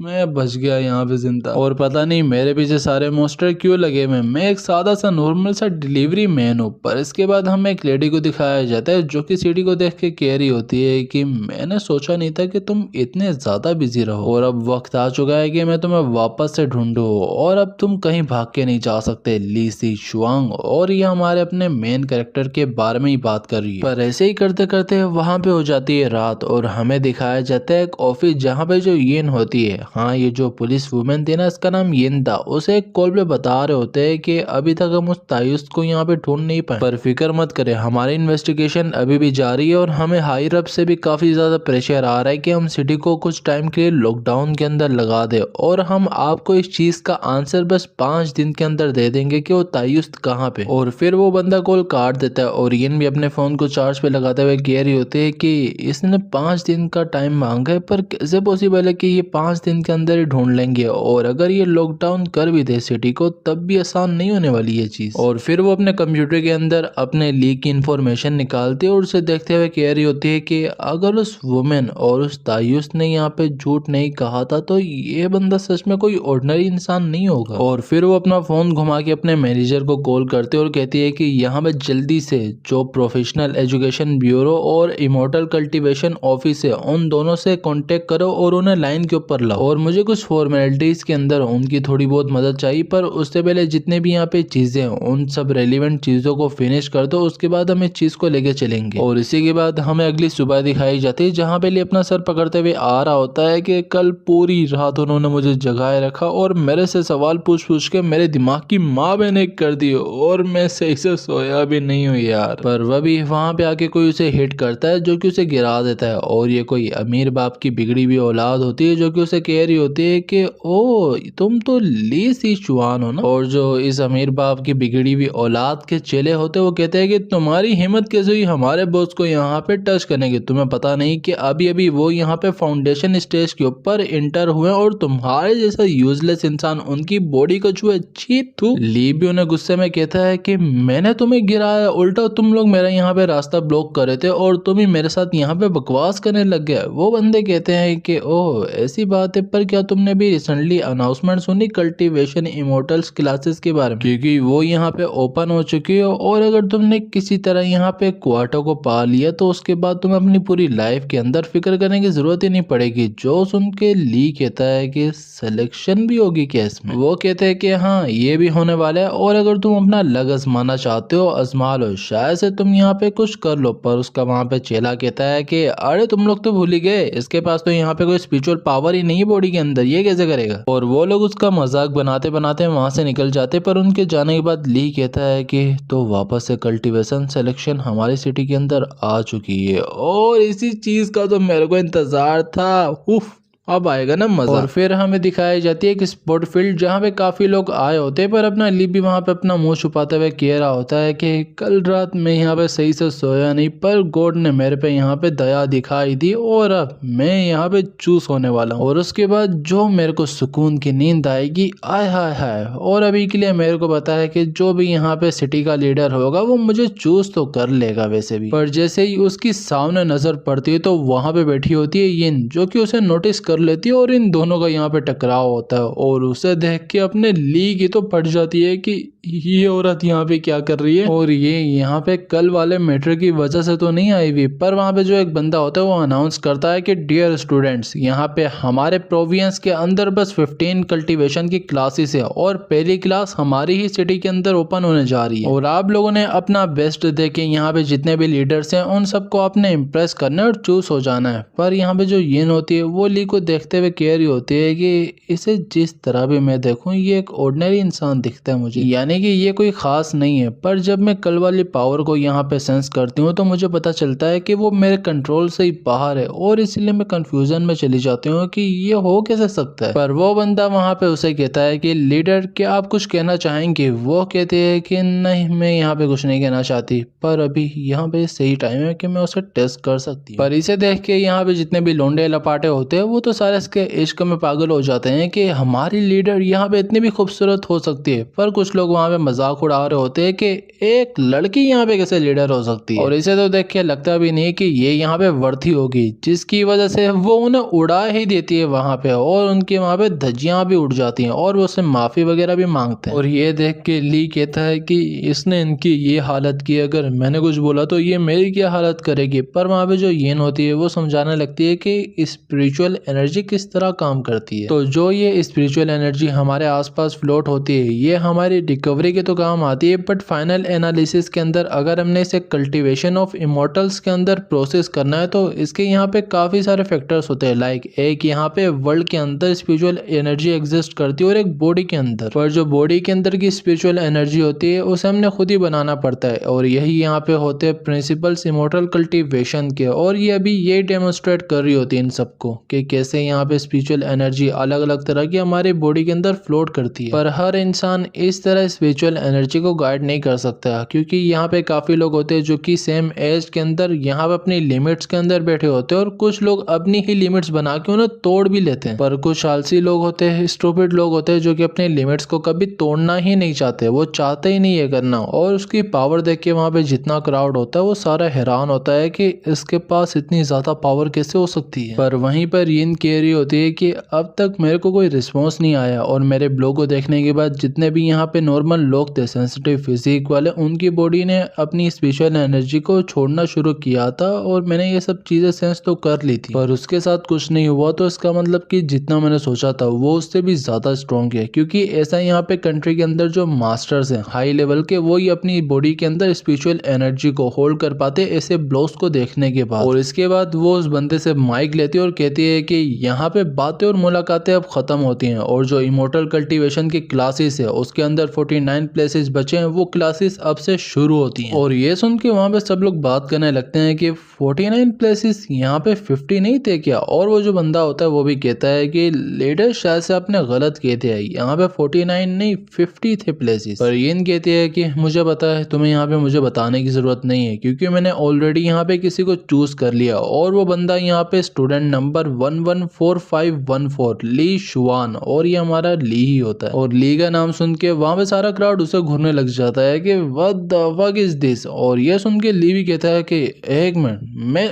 मैं बच गया यहाँ पे जिंदा। और पता नहीं मेरे पीछे सारे मोस्टर क्यों लगे हुए, मैं एक सादा सा नॉर्मल सा डिलीवरी मैन हूँ। पर इसके बाद हमें एक लेडी को दिखाया जाता है जो कि सीडी को देख के कह रही होती है कि मैंने सोचा नहीं था कि तुम इतने ज्यादा बिजी रहो और अब वक्त आ चुका है कि मैं तुम्हें वापस से ढूंढूं और अब तुम कहीं भाग के नहीं जा सकते, ली सी शुआंग। और ये हमारे अपने मेन कैरेक्टर के बारे में ही बात कर रही है। पर ऐसे ही करते करते वहां पे हो जाती है रात और हमें दिखाया जाता है एक ऑफिस जहाँ पे जो येन होती है, हाँ ये जो पुलिस वुमेन थी ना इसका नाम येन था, उसे एक कॉल पे बता रहे होते हैं कि अभी तक हम उस तायुस को यहाँ पे ढूंढ नहीं पाए, पर फिक्र मत करें हमारी इन्वेस्टिगेशन अभी भी जारी है और हमें हायर अप से भी काफी ज्यादा प्रेशर आ रहा है कि हम सिटी को कुछ टाइम के लिए लॉकडाउन के अंदर लगा दे और हम आपको इस चीज का आंसर बस 5 दिन के अंदर दे देंगे कि वो तायुस कहाँ पे। और फिर वो बंदा कॉल काट देता है और येन भी अपने फोन को चार्ज पे लगाते हुए कह रही होती है कि इसने 5 दिन का टाइम मांगा है, पर कैसे पॉसिबल है कि ये 5 दिन के अंदर ही ढूंढ लेंगे। और अगर ये लॉकडाउन कर भी दे सिटी को तब भी आसान नहीं होने वाली ये चीज। और फिर वो अपने कंप्यूटर के अंदर अपने लीक की इंफॉर्मेशन निकालती है और उसे देखते हुए कह रही होती है कि अगर उस वुमेन और उस तायुस ने यहाँ पे झूठ नहीं कहा था तो ये बंदा सच में कोई ऑर्डिनरी इंसान नहीं होगा। और फिर वो अपना फोन घुमा के अपने मैनेजर को कॉल करते और कहती है कि यहाँ पे जल्दी से जो प्रोफेशनल एजुकेशन ब्यूरो और इमोर्टल कल्टीवेशन ऑफिस है उन दोनों से कांटेक्ट करो और उन्हें लाइन के ऊपर लाओ। और मुझे कुछ फॉर्मेलिटीज के अंदर उनकी थोड़ी बहुत मदद चाहिए, पर उससे पहले जितने भी यहाँ पे चीजें हैं उन सब रेलिवेंट चीजों को फिनिश कर दो, उसके बाद हम इस चीज को लेके चलेंगे। और इसी के बाद हमें अगली सुबह दिखाई जाती है जहाँ पे अपना सर पकड़ते हुए आ रहा होता है कि कल पूरी रात उन्होंने मुझे जगाए रखा और मेरे से सवाल पूछ पूछ के मेरे दिमाग की माँ बहने कर दी और मैं सही से सोया भी नहीं हूँ यार। पर वह भी वहां पे आके कोई उसे हिट करता है जो कि उसे गिरा देता है और ये कोई अमीर बाप की बिगड़ी हुई औलाद होती है जो कि उसे कह रही होती है कि ओ तुम तो ली सी चुआन हो ना। और जो इस अमीर बाप की बिगड़ी हुई औलाद के चेले होते वो कहते हैं कि तुम्हारी हिम्मत कैसे हुई हमारे बॉस को यहाँ पे टच करने की, तुम्हें पता नहीं कि अभी अभी वो यहाँ पे फाउंडेशन स्टेज के ऊपर इंटर हुए और तुम्हारे जैसा यूजलेस इंसान उनकी बॉडी को छुए, छी थू। ली भी उन्हें गुस्से में कहता है कि मैंने तुम्हें गिराया, उल्टा तुम लोग मेरा यहाँ पे रास्ता ब्लॉक कर रहे थे और तुम ही मेरे साथ यहाँ पे बकवास करने लग गए। वो बंदे कहते हैं कि ओह ऐसी बात है, पर क्या तुमने भी रिसेंटली अनाउंसमेंट सुनी कल्टीवेशन इमोर्टल्स क्लासेस के बारे में, क्योंकि वो यहाँ पे ओपन हो चुकी है। और अगर तुमने किसी तरह यहाँ पे क्वार्टर को पा लिया तो उसके बाद तुम्हें अपनी पूरी लाइफ के अंदर फिक्र करने की जरूरत ही नहीं पड़ेगी। जो सुन के ली कहता है कि सिलेक्शन भी होगी क्या इसमें, वो कहते हैं कि हाँ ये भी होने वाला है, और अगर तुम अपना लग आजमाना चाहते हो आजमा लो, शायद से तुम यहाँ पे कुछ कर लो। पर उसका वहाँ पे चेला कहता है कि अरे तुम लोग तो भूल ही गए, इसके पास तो यहाँ पे कोई स्पिरिचुअल पावर ही नहीं है बॉडी के अंदर, ये कैसे करेगा। और वो लोग उसका मजाक बनाते बनाते वहां से निकल जाते। पर उनके जाने के बाद ली कहता है कि तो वापस से कल्टीवेशन सिलेक्शन हमारी सिटी के अंदर आ चुकी है, और इसी चीज का तो मेरे को इंतजार था। उफ, अब आएगा ना मजा। और फिर हमें दिखाई जाती है कि स्पोर्ट फील्ड जहाँ पे काफी लोग आए होते हैं, पर अपना ली भी वहाँ पे अपना मुंह छुपाते हुए कह रहा होता है कि कल रात मैं यहाँ पे सही से सोया नहीं, पर गॉड ने मेरे पे यहाँ पे दया दिखाई दी और अब मैं यहाँ पे चूस होने वाला हूँ। और उसके बाद जो मेरे को सुकून की नींद आएगी, आय हाय हाय। और अभी के लिए मेरे को पता है कि जो भी यहाँ पे सिटी का लीडर होगा वो मुझे चूस तो कर लेगा वैसे भी। पर जैसे ही उसकी सामने नजर पड़ती है तो वहां पे बैठी होती है यिन, जो कि उसे नोटिस कर लेती है और इन दोनों का यहाँ पे टकराव होता है। और उसे देख के अपने ली की तो पड़ जाती है कि ये औरत यहाँ पे क्या कर रही है, और ये यहाँ पे कल वाले मैटर की वजह से तो नहीं आई हुई। पर वहाँ पे जो एक बंदा होता है वो अनाउंस करता है कि डियर स्टूडेंट्स, यहाँ पे हमारे प्रोविंस के अंदर बस 15 कल्टीवेशन की क्लासेस है, और पहली क्लास हमारी ही सिटी के अंदर ओपन होने जा रही है। और आप लोगों ने अपना बेस्ट देके यहाँ पे जितने भी लीडर्स हैं उन सबको आपने इम्प्रेस करना है और चूज हो जाना है। पर यहाँ पे जो यिन होती है वो ली को देखते हुए कह रही होती है कि इसे जिस तरह भी मैं देखूं ये एक ऑर्डिनरी इंसान दिखता है मुझे, यानी कि ये कोई खास नहीं है। पर जब मैं कल वाली पावर को यहाँ पे सेंस करती हूँ तो मुझे पता चलता है कि वो मेरे कंट्रोल से ही बाहर है, और इसलिए मैं कंफ्यूजन में चली जाती हूँ कि ये हो कैसे सकता है। पर वो बंदा वहाँ पे उसे कहता है कि लीडर क्या आप कुछ कहना चाहेंगे। वो कहते हैं कि नहीं मैं यहाँ पे कुछ नहीं कहना चाहती, पर अभी यहाँ पे सही टाइम है कि मैं उसे टेस्ट कर सकती हूँ। पर इसे देख के यहाँ पे जितने भी लोंडे लपाटे होते हैं वो तो सारे इसके इश्क में पागल हो जाते हैं कि हमारी लीडर यहाँ पे इतनी भी खूबसूरत हो सकती है। पर कुछ लोग वहाँ पे मजाक उड़ा रहे होते हैं कि एक लड़की यहाँ पे कैसे लीडर हो सकती है, और इसे तो देख के लगता भी नहीं कि ये यहाँ पे वर्दी होगी, जिसकी वजह से वो उन्हें उड़ा ही देती है वहाँ पे, और उनके वहाँ पे धज्जियां भी उड़ जाती हैं और वो उससे माफी वगैरह भी मांगते हैं। और ये देख के ली कहता है कि इसने इनकी ये हालत की, अगर मैंने कुछ बोला तो ये मेरी क्या हालत करेगी। पर वहाँ पे जो यिन होती है वो समझाने लगती है कि स्पिरिचुअल एनर्जी किस तरह काम करती है। तो जो ये स्पिरिचुअल एनर्जी हमारे आसपास फ्लोट होती है ये हमारी रिकवरी के तो काम आती है, बट फाइनल एनालिसिस के अंदर अगर हमने इसे कल्टीवेशन ऑफ इमोर्टल्स के अंदर प्रोसेस करना है तो इसके यहाँ पे काफी सारे फैक्टर्स होते हैं। लाइक एक यहाँ पे वर्ल्ड के अंदर स्पिरिचुअल एनर्जी एग्जिस्ट करती है और एक बॉडी के अंदर, पर जो बॉडी के अंदर की स्पिरिचुअल एनर्जी होती है उसे हमने खुद ही बनाना पड़ता है, और यही यहाँ पे होते हैं प्रिंसिपल्स इमोर्टल कल्टीवेशन के। और ये अभी ये डेमोन्स्ट्रेट कर रही होती है इन सबको कि कैसे यहाँ पे स्पिरिचुअल एनर्जी अलग अलग तरह की हमारे बॉडी के अंदर फ्लोट करती है। पर हर इंसान इस तरह स्पिरिचुअल एनर्जी को गाइड नहीं कर सकता, क्योंकि यहाँ पे काफी लोग होते हैं जो कि सेम एज के अंदर यहाँ पे अपनी लिमिट्स के अंदर बैठे होते हैं, और कुछ लोग अपनी ही लिमिट्स बना के उन्हें तोड़ भी लेते हैं। पर कुछ आलसी लोग होते हैं, स्टूपिड लोग होते हैं जो कि अपने लिमिट्स को कभी तोड़ना ही नहीं चाहते, वो चाहते ही नहीं है करना। और उसकी पावर देख के वहाँ पे जितना क्राउड होता है वो सारा हैरान होता है कि इसके पास इतनी ज्यादा पावर कैसे हो सकती है। पर वहीं पर यिन कह रही होती है कि अब तक मेरे को कोई रिस्पॉन्स नहीं आया, और मेरे ब्लॉग को देखने के बाद जितने भी यहाँ पे नॉर्मल लोग थे सेंसिटिव फिजिक वाले, उनकी बॉडी ने अपनी स्पिरिचुअल एनर्जी को छोड़ना शुरू किया था, और मैंने ये सब चीजें सेंस तो कर ली थी, पर उसके साथ कुछ नहीं हुआ। तो इसका मतलब कि जितना मैंने सोचा था वो उससे भी ज्यादा स्ट्रॉन्ग है, क्योंकि ऐसा यहाँ पे कंट्री के अंदर जो मास्टर्स हैं हाई लेवल के, वो ही अपनी बॉडी के अंदर स्पिरिचुअल एनर्जी को होल्ड कर पाते ऐसे ब्लॉग्स को देखने के बाद। और इसके बाद वो उस बंदे से माइक लेती है और कहती है कि यहाँ पे बातें और मुलाकातें अब खत्म होती हैं, और जो इमोर्टल कल्टीवेशन की क्लासेस है उसके अंदर 49 प्लेसेस बचे हैं, वो क्लासेस अब से शुरू होती हैं। और ये सुन के वहाँ पे सब लोग बात करने लगते हैं कि 49 प्लेसेस, यहाँ पे 50 नहीं थे क्या। और वो जो बंदा होता है वो भी कहता है कि लीडर शायद से आपने गलत किए थे, यहाँ पे 49 नहीं 50 थे प्लेसेस। पर यिन कहती है कि मुझे पता है, तुम्हें यहाँ पे मुझे बताने की जरूरत नहीं है, क्योंकि मैंने ऑलरेडी यहाँ पे किसी को चूज कर लिया, और वो बंदा यहाँ पे स्टूडेंट नंबर 11 14514 ली शुआन, और ये हमारा ली ही होता है। और ली का नाम सुन के वहाँ पे सारा क्राउड उसे घूरने लग जाता है कि what the fuck is this. और ये सुन के ली भी कहता है कि एक मिनट,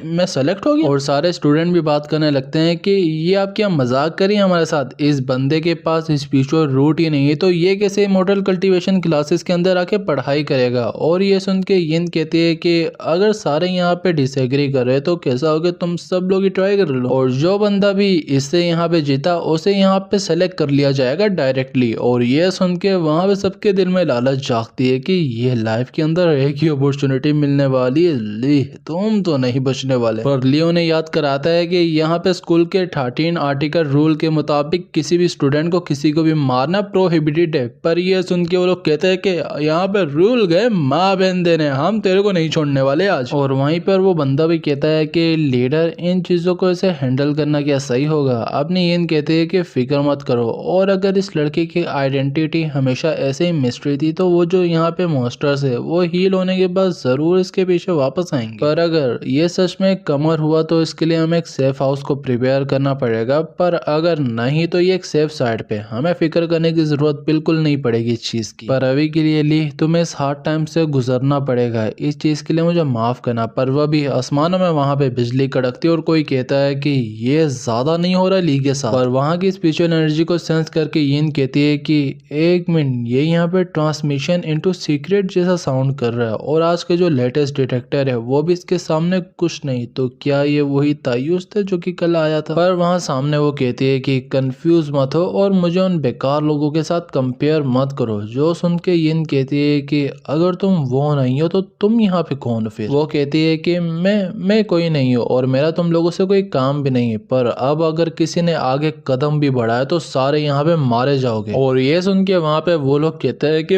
मैं सेलेक्ट हो गया। और सारे स्टूडेंट भी बात करने लगते हैं कि ये आप क्या मजाक करिए हमारे साथ, इस बंदे के पास स्पिरिचुअल रूट ही नहीं है तो ये कैसे इमॉर्टल कल्टीवेशन क्लासेस के अंदर आके पढ़ाई करेगा। और ये सुन के यिन कहती है कि अगर सारे यहाँ पे डिसएग्री कर रहे तो कैसा हो गया, तुम सब लोग ही ट्राई कर लो, और जो बंदा भी इससे यहाँ पे जीता उसे यहाँ पे सेलेक्ट कर लिया जाएगा डायरेक्टली। और ये सुन के वहाँ पे सबके दिल में लालच जागती है कि ये लाइफ के अंदर एक ही अपॉर्चुनिटी मिलने वाली है, ली तुम तो नहीं बचने वाले। पर लियो ने याद कराता है कि यहाँ पे स्कूल के 13 आर्टिकल रूल के मुताबिक किसी भी स्टूडेंट को किसी को भी मारना प्रोहिबिटेड है। पर ये सुन के वो लोग कहते हैं कि यहाँ पे रूल गए माँ बहन देने, हम तेरे को नहीं छोड़ने वाले आज। और वहीं पर वो बंदा भी कहता है कि लीडर इन चीजों को ऐसे हैंडल करना क्या सही होगा। अपनी यिन कहते हैं कि फिक्र मत करो, और अगर इस लड़के की आइडेंटिटी हमेशा ऐसे ही मिस्ट्री थी तो वो जो यहाँ पे मॉन्स्टर्स है वो हील होने के बाद जरूर इसके पीछे वापस आएंगे। पर अगर ये सच में कमर हुआ तो इसके लिए हमें एक सेफ हाउस को प्रिपेयर करना पड़ेगा, पर अगर नहीं तो ये एक सेफ साइड पे, हमें फिक्र करने की जरूरत बिल्कुल नहीं पड़ेगी इस चीज की। पर अभी के लिए ली तुम्हें इस हार्ड टाइम से गुजरना पड़ेगा, इस चीज के लिए मुझे माफ करना। पर वह भी आसमानों में वहां पे बिजली कड़कती और कोई कहता है कि ये ज्यादा नहीं हो रहा ली के साथ। पर वहां की स्पिरिचुअल एनर्जी को सेंस करके यिन कहती है कि एक मिनट, ये यहाँ पे ट्रांसमिशन इनटू सीक्रेट जैसा साउंड कर रहा है, और आज के जो लेटेस्ट डिटेक्टर है वो भी इसके सामने कुछ नहीं, तो क्या ये वही तायुस थे जो कि कल आया था। पर वहां सामने वो कहती है कि कंफ्यूज मत हो और मुझे उन बेकार लोगों के साथ कंपेयर मत करो। जो सुन के यिन कहती है कि अगर तुम वो नहीं हो तो तुम यहाँ पे कौन हो फिर। वो कहती है कि मैं कोई नहीं हूँ और मेरा तुम लोगों से कोई काम भी नहीं है, पर अब अगर किसी ने आगे कदम भी बढ़ाया तो सारे यहाँ पे मारे जाओगे। और ये सुन के वहां पे वो लोग कहते हैं कि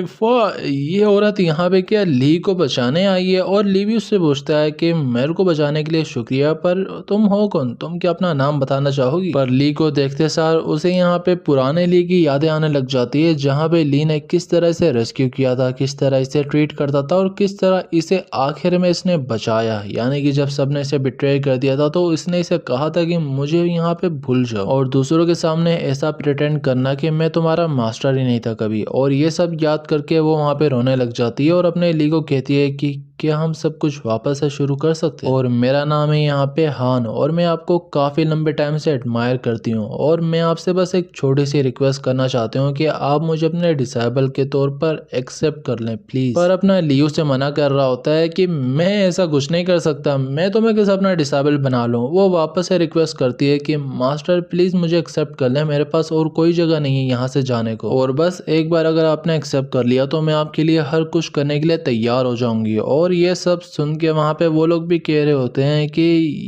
ये औरत यहाँ पे क्या ली को बचाने आई है। और ली भी उससे पूछता है कि मेरे को बचाने के लिए शुक्रिया, पर तुम हो कौन, तुम क्या अपना नाम बताना चाहोगी। पर ली को देखते सार उसे यहाँ पे पुराने ली की यादें आने लग जाती है, जहाँ पे ली ने किस तरह से रेस्क्यू किया था, किस तरह इसे ट्रीट करता था और किस तरह इसे आखिर में इसने बचाया। यानी कि जब सबने इसे बिट्रे कर दिया था तो इसने इसे कहा था कि मुझे यहाँ पे भूल जाओ और दूसरों के सामने ऐसा प्रिटेंड करना कि मैं तुम्हारा मास्टर ही नहीं था कभी। और ये सब याद करके वो वहाँ पे रोने लग जाती है और अपने ली को कहती है कि क्या हम सब कुछ वापस से शुरू कर सकते हैं। और मेरा नाम है यहाँ पे हान, और मैं आपको काफी लंबे टाइम से एडमायर करती हूँ, और मैं आपसे बस एक छोटी सी रिक्वेस्ट करना चाहती हूँ कि आप मुझे अपने डिसेबल के तौर पर एक्सेप्ट कर लें प्लीज। पर अपना लियो से मना कर रहा होता है कि मैं ऐसा कुछ नहीं कर सकता, मैं तुम्हें कैसे अपना डिसेबल बना लूँ। वो वापस से रिक्वेस्ट करती है कि मास्टर प्लीज मुझे एक्सेप्ट कर लें, मेरे पास और कोई जगह नहीं है यहाँ से जाने को, और बस एक बार अगर आपने एक्सेप्ट कर लिया तो मैं आपके लिए हर कुछ करने के लिए तैयार हो जाऊंगी। और ये सब सुन के वहाँ पे वो लोग भी कह रहे होते हैं कि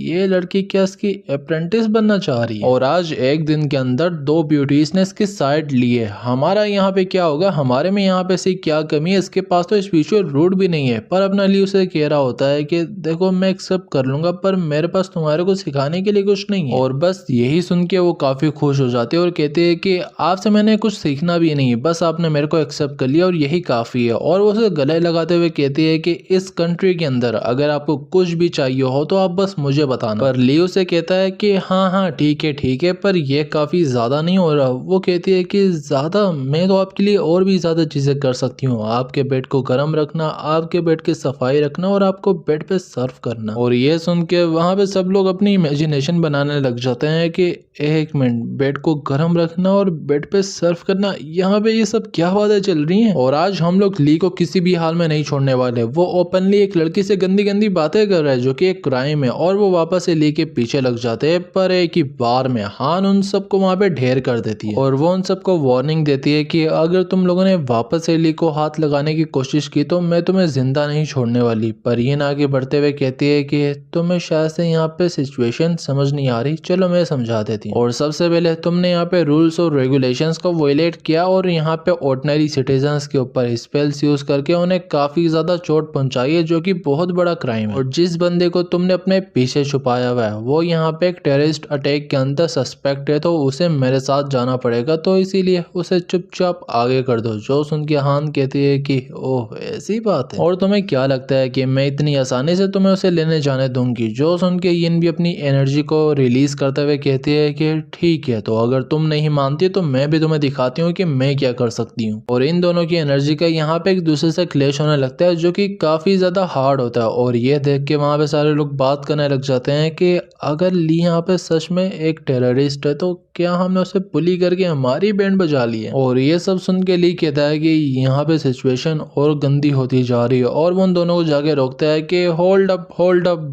ये लड़की क्या इसकी अप्रेंटिस बनना चाह रही है। और आज एक दिन के अंदर 2 ब्यूटीज ने इसकी साइड ली है, हमारा यहाँ पे क्या होगा, हमारे में यहाँ पे से क्या कमी है, इसके पास तो स्पिरिचुअल रूट भी नहीं है। पर अपना ली उसे कह रहा होता है कि देखो मैं एक्सेप्ट कर लूंगा, पर मेरे पास तुम्हारे को सिखाने के लिए कुछ नहीं है। और बस यही सुन के वो काफी खुश हो जाते हैं और कहते हैं कि आपसे मैंने कुछ सीखना भी नहीं है, बस आपने मेरे को एक्सेप्ट कर लिया और यही काफी है। और वो उसे गले लगाते हुए कहती है कि इस कंट्री के अंदर अगर आपको कुछ भी चाहिए हो तो आप बस मुझे बताना। पर लियो से कहता है कि हाँ ठीक है, पर ये काफी ज्यादा नहीं हो रहा। वो कहती है कि ज्यादा, मैं तो आपके लिए और भी ज्यादा चीजें कर सकती हूँ, आपके बेड को गर्म रखना, आपके बेड की सफाई रखना और आपको बेड पे सर्व करना। और ये सुन के वहां पे सब लोग अपनी इमेजिनेशन बनाने लग जाते हैं कि एक मिनट, बेड को गर्म रखना और बेड पे सर्व करना, यहाँ पे ये सब क्या बातें चल रही हैं। और आज हम लोग ली को किसी भी हाल में नहीं छोड़ने वाले। वो ओपनली एक लड़की से गंदी गंदी बातें कर रहा है जो कि एक क्राइम है, और वो वापस से ली के पीछे लग जाते हैं। पर एक ही बार में हान उन सबको वहां पे ढेर कर देती है और वो उन सबको वार्निंग देती है कि अगर तुम लोगों ने वापस से ली को हाथ लगाने की कोशिश की तो मैं तुम्हें जिंदा नहीं छोड़ने वाली। पर यिन आगे बढ़ते हुए कहती है कि तुम्हें शायद से यहाँ पे सिचुएशन समझ नहीं आ रही, चलो मैं समझा देती हूँ। और सबसे पहले तुमने यहाँ पे रूल्स और रेगुलेशंस को वायलेट किया और यहाँ पे ऑर्डिनरी सिटीजन्स के ऊपर स्पेल्स यूज करके उन्हें काफी ज्यादा चोट पहुंचाई आई है जो कि बहुत बड़ा क्राइम है और जिस बंदे को तुमने अपने पीछे छुपाया हुआ है वो यहाँ पे एक टेररिस्ट अटैक के अंदर सस्पेक्ट है, तो उसे मेरे साथ जाना पड़ेगा, तो इसीलिए उसे चुपचाप आगे कर दो। जो सुन के हान कहती है कि ओह ऐसी बात है, और तुम्हें क्या लगता है कि मैं इतनी आसानी से तुम्हें उसे लेने जाने दूंगी। जो सुन के यिन भी अपनी एनर्जी को रिलीज करते हुए कहती है कि ठीक है, तो अगर तुम नहीं मानती तो मैं भी तुम्हें दिखाती हूँ कि मैं क्या कर सकती हूँ। और इन दोनों की एनर्जी का यहाँ पे एक दूसरे से क्लैश होने लगता है जो कि काफी ज्यादा हार्ड होता है। और ये देख के वहां पे सारे लोग बात करने लग जाते हैं कि अगर ली यहाँ पे सच में एक टेररिस्ट है तो क्या हमने उसे पुली करके हमारी बैंड बजा ली है। और ये सब सुन के ली कहता है कि यहाँ पे सिचुएशन और गंदी होती जा रही है और वो उन दोनों को जाके रोकता है कि होल्ड अप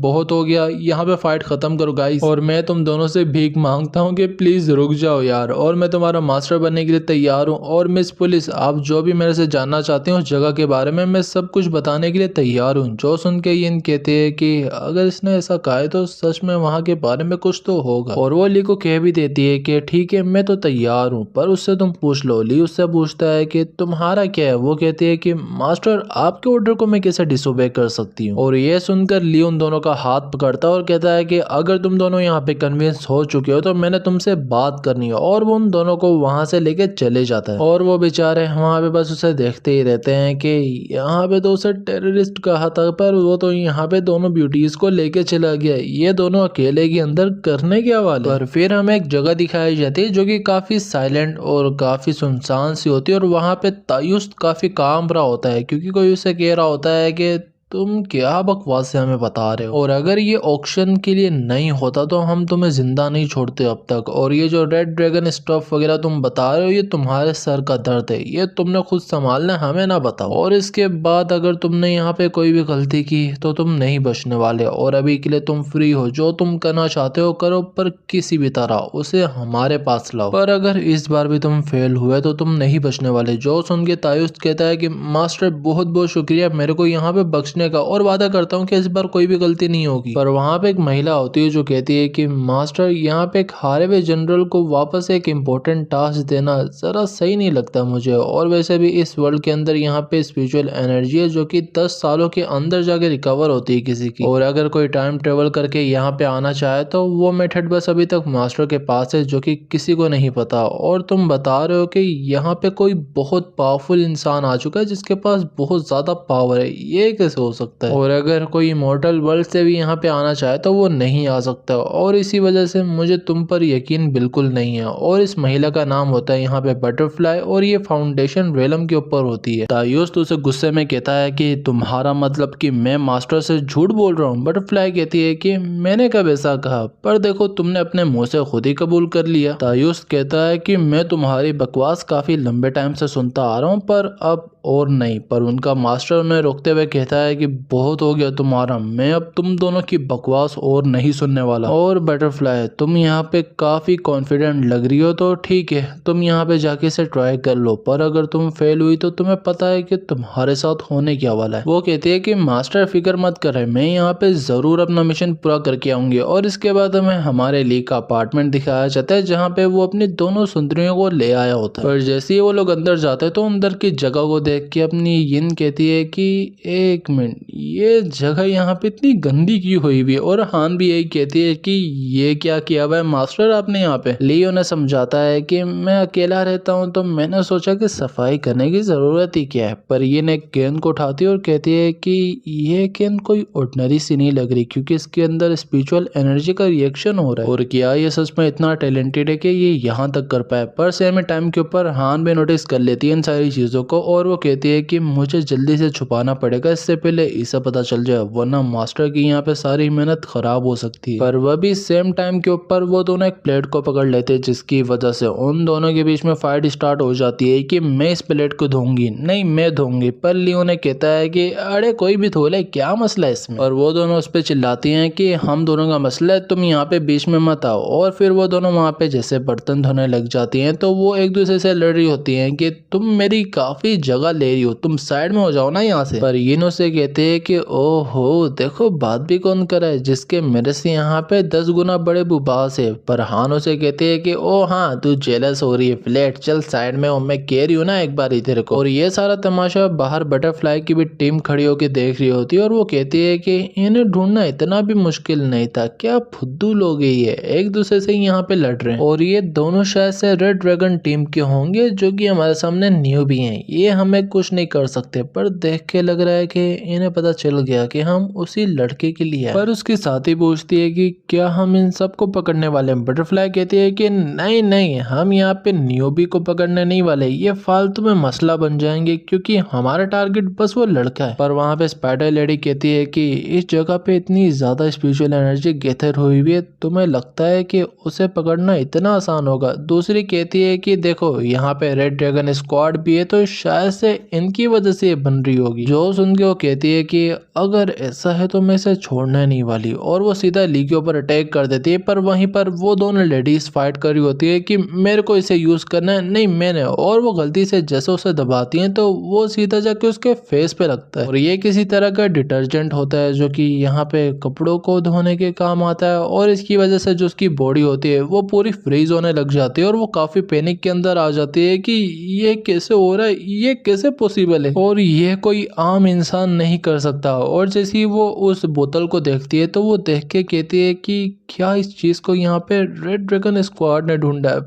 बहुत हो गया, यहाँ पे फाइट खत्म करो गाइस, और मैं तुम दोनों से भीख मांगता हूँ कि प्लीज रुक जाओ यार, और मैं तुम्हारा मास्टर बनने के लिए तैयार हूँ। और मिस पुलिस, आप जो भी मेरे से जानना चाहते हो उस जगह के बारे में मैं सब कुछ बताने के लिए तैयार हूँ। जो सुन के यिन कहते हैं कि अगर इसने ऐसा कहा है तो सच में वहाँ के बारे में कुछ तो होगा। और वो ली को कह भी देती है कि ठीक है मैं तो तैयार हूँ, पर उससे तुम पूछ लो। ली उससे पूछता है कि तुम्हारा क्या है। वो कहती है कि मास्टर आपके ऑर्डर को मैं कैसे डिसोबे कर सकती हूँ। और ये सुनकर ली उन दोनों का हाथ पकड़ता है और कहता है कि अगर तुम दोनों यहाँ पे कन्विंस हो चुके हो तो मैंने तुमसे बात करनी है। और वो उन दोनों को वहां से लेके चले जाता है और वो बेचारे वहां पे बस उसे देखते ही रहते हैं कि यहाँ पे तो उसे टेररिस्ट कहा था पर वो तो यहाँ पे दोनों ब्यूटीज को लेके चला गया, ये दोनों अकेले के अंदर करने क्या वाले। पर फिर हमें एक जगह दिखाई जाती है जो कि काफी साइलेंट और काफी सुनसान सी होती है और वहां पे तायुस काफी काम रहा होता है क्योंकि कोई उसे कह रहा होता है कि तुम क्या बकवास से हमें बता रहे हो, और अगर ये ऑक्शन के लिए नहीं होता तो हम तुम्हें जिंदा नहीं छोड़ते अब तक, और ये जो रेड ड्रैगन स्टफ वगैरह तुम बता रहे हो ये तुम्हारे सर का दर्द है, ये तुमने खुद संभालना, हमें ना बताओ। और इसके बाद अगर तुमने यहाँ पे कोई भी गलती की तो तुम नहीं बचने वाले, और अभी के लिए तुम फ्री हो, जो तुम करना चाहते हो करो, पर किसी भी तरह उसे हमारे पास लाओ। पर अगर इस बार भी तुम फेल हुए तो तुम नहीं बचने वाले। जो सुन के तायुस कहता है कि मास्टर बहुत बहुत शुक्रिया मेरे को यहाँ पे बख्श का, और वादा करता हूँ कि इस बार कोई भी गलती नहीं होगी। पर वहां पे एक महिला होती है जो कहती है कि मास्टर यहाँ पे एक हारे हुए जनरल को वापस एक इम्पोर्टेंट टास्क देना जरा सही नहीं लगता मुझे, और वैसे भी इस वर्ल्ड के अंदर यहाँ पे स्पिरिचुअल एनर्जी है जो कि 10 सालों के अंदर जाके रिकवर होती है किसी की, और अगर कोई टाइम ट्रेवल करके यहाँ पे आना चाहे तो वो मेथड बस अभी तक मास्टर के पास है जो कि किसी को नहीं पता। और तुम बता रहे हो कि यहाँ पे कोई बहुत पावरफुल इंसान आ चुका है जिसके पास बहुत ज्यादा पावर है, ये कैसे हो सकता है। और अगर कोई इमॉर्टल वर्ल्ड से भी यहाँ पे आना चाहे तो वो नहीं आ सकता, और इसी वजह से मुझे तुम पर यकीन बिल्कुल नहीं है। और इस महिला का नाम होता है यहाँ पे बटरफ्लाई, और ये फाउंडेशन रेलम के ऊपर होती है। तायुस तो उसे गुस्से में कहता है कि तुम्हारा मतलब कि मैं मास्टर से झूठ बोल रहा हूँ। बटरफ्लाई कहती है कि मैंने कब ऐसा कहा, पर देखो तुमने अपने मुंह से खुद ही कबूल कर लिया। तायुस कहता है कि मैं तुम्हारी बकवास काफी लंबे टाइम से सुनता आ रहा हूँ पर अब और नहीं। पर उनका मास्टर उन्हें रोकते हुए कहता है कि बहुत हो गया तुम्हारा, मैं अब तुम दोनों की बकवास और नहीं सुनने वाला। और बटरफ्लाई तुम यहाँ पे काफी कॉन्फिडेंट लग रही हो तो ठीक है तुम यहाँ पे जाके इसे ट्राई कर लो, पर अगर तुम फेल हुई तो तुम्हें पता है कि तुम्हारे साथ होने क्या वाला है। वो कहती है कि मास्टर फिक्र मत करे, मैं यहाँ पे जरूर अपना मिशन पूरा करके आऊंगी। और इसके बाद हमें हमारे ली का अपार्टमेंट दिखाया जाता है जहाँ पे वो अपनी दोनों सुंदरियों को ले आया होता है। पर जैसे ही वो लोग अंदर जाते हैं तो अंदर की जगह को देख के अपनी यिन कहती है कि एक मिनट, ये जगह यहाँ पे इतनी गंदी क्यों हुई हुई है। और हान भी यही कहती है कि ये क्या किया हुआ है मास्टर आपने यहाँ पे। लियो ने समझाता है कि मैं अकेला रहता हूँ तो मैंने सोचा कि सफाई करने की जरूरत ही क्या है। पर ये ने गेंद को उठाती है और कहती है कि ये गेंद कोई ऑर्डिनरी सी नहीं लग रही क्योंकि इसके अंदर स्पिरिचुअल एनर्जी का रिएक्शन हो रहा है, और क्या ये सच में इतना टैलेंटेड है कि ये यहाँ तक कर पाए। पर सेम टाइम के ऊपर हान भी नोटिस कर लेती है इन सारी चीजों को, और वो कहती है कि मुझे जल्दी से छुपाना पड़ेगा इससे पहले इसे पता चल जाए, वरना मास्टर की यहाँ पे सारी मेहनत खराब हो सकती है। पर वह भी सेम टाइम के ऊपर वो दोनों एक प्लेट को पकड़ लेते हैं जिसकी वजह से उन दोनों के बीच में फाइट स्टार्ट हो जाती है कि मैं इस प्लेट को धोऊंगी, नहीं मैं धोऊंगी। पर लियो ने कहता है कि अरे कोई भी धो ले, क्या मसला है इसमें। और वो दोनों उस पर चिल्लाती हैं कि हम दोनों का मसला है, तुम यहाँ पे बीच में मत आओ। और फिर वो दोनों वहाँ पे जैसे बर्तन धोने लग जाती हैं तो वो एक दूसरे से लड़ रही होती हैं कि तुम मेरी काफी जगह ले रही हो, तुम साइड में हो जाओ ना यहाँ से। पर यिन उससे कहते हैं कि ओहो देखो बात भी कौन करे है जिसके मेरे से यहाँ पे 10 गुना बड़े बुबास है। पर हान उसे कहते हैं कि ओ हाँ तू जेलस हो रही है, फ्लैट चल साइड में, मैं कह रही हूँ ना एक बार इधर को। और ये सारा तमाशा बाहर बटरफ्लाई की भी टीम खड़ी होकर देख रही होती है और वो कहती है कि इन्हें ढूंढना इतना भी मुश्किल नहीं था, क्या फुद्दू लोग ये एक दूसरे से यहाँ पे लड़ रहे हैं। और ये दोनों शायद से रेड ड्रैगन टीम के होंगे जो कि हमारे सामने न्यू भी हैं, ये हमें कुछ नहीं कर सकते। पर देख के लग रहा है कि इन्हें पता चल गया कि हम उसी लड़के के लिए। पर उसकी साथी पूछती है कि क्या हम इन सबको पकड़ने वाले हैं। बटरफ्लाई कहती है कि नहीं नहीं, हम यहाँ पे न्यूबी को पकड़ने नहीं वाले, ये फालतू में मसला बन जाएंगे क्योंकि हमारा टारगेट बस वो लड़का है। पर वहाँ पे स्पाइडर लेडी कहती है कि इस जगह पे इतनी ज्यादा स्पिरिचुअल एनर्जी गैदर हुई हुई है, तुम्हें लगता है कि उसे पकड़ना इतना आसान होगा। दूसरी कहती है कि देखो यहाँ पे रेड ड्रैगन स्क्वाड भी है तो शायद से इनकी वजह से बन रही होगी। जो सुन के वो कहती है कि अगर ऐसा है तो मैं इसे छोड़ने नहीं वाली, और वो सीधा ली के ऊपर अटैक कर देती है। पर वहीं पर वो दोनों लेडीज फाइट कर रही होती है कि मेरे को इसे यूज करना है, नहीं मैंने, और वो गलती से जैसे उसे दबाती हैं तो वो सीधा जाके उसके फेस पे लगता है। और ये किसी तरह का डिटर्जेंट होता है जो कि यहाँ पे कपड़ों को धोने के काम आता है, और इसकी वजह से जो उसकी बॉडी होती है वो पूरी फ्रीज होने लग जाती है और वो काफी पैनिक के अंदर आ जाती है कि ये कैसे हो रहा है, ये कैसे पॉसिबल है, और ये कोई आम इंसान नहीं कर सकता। और जैसे ही वो उस बोतल को देखती है तो वो देख के कहती है कि क्या इस चीज को यहाँ पे रेड ड्रैगन स्क्वाड ने ढूंढा है।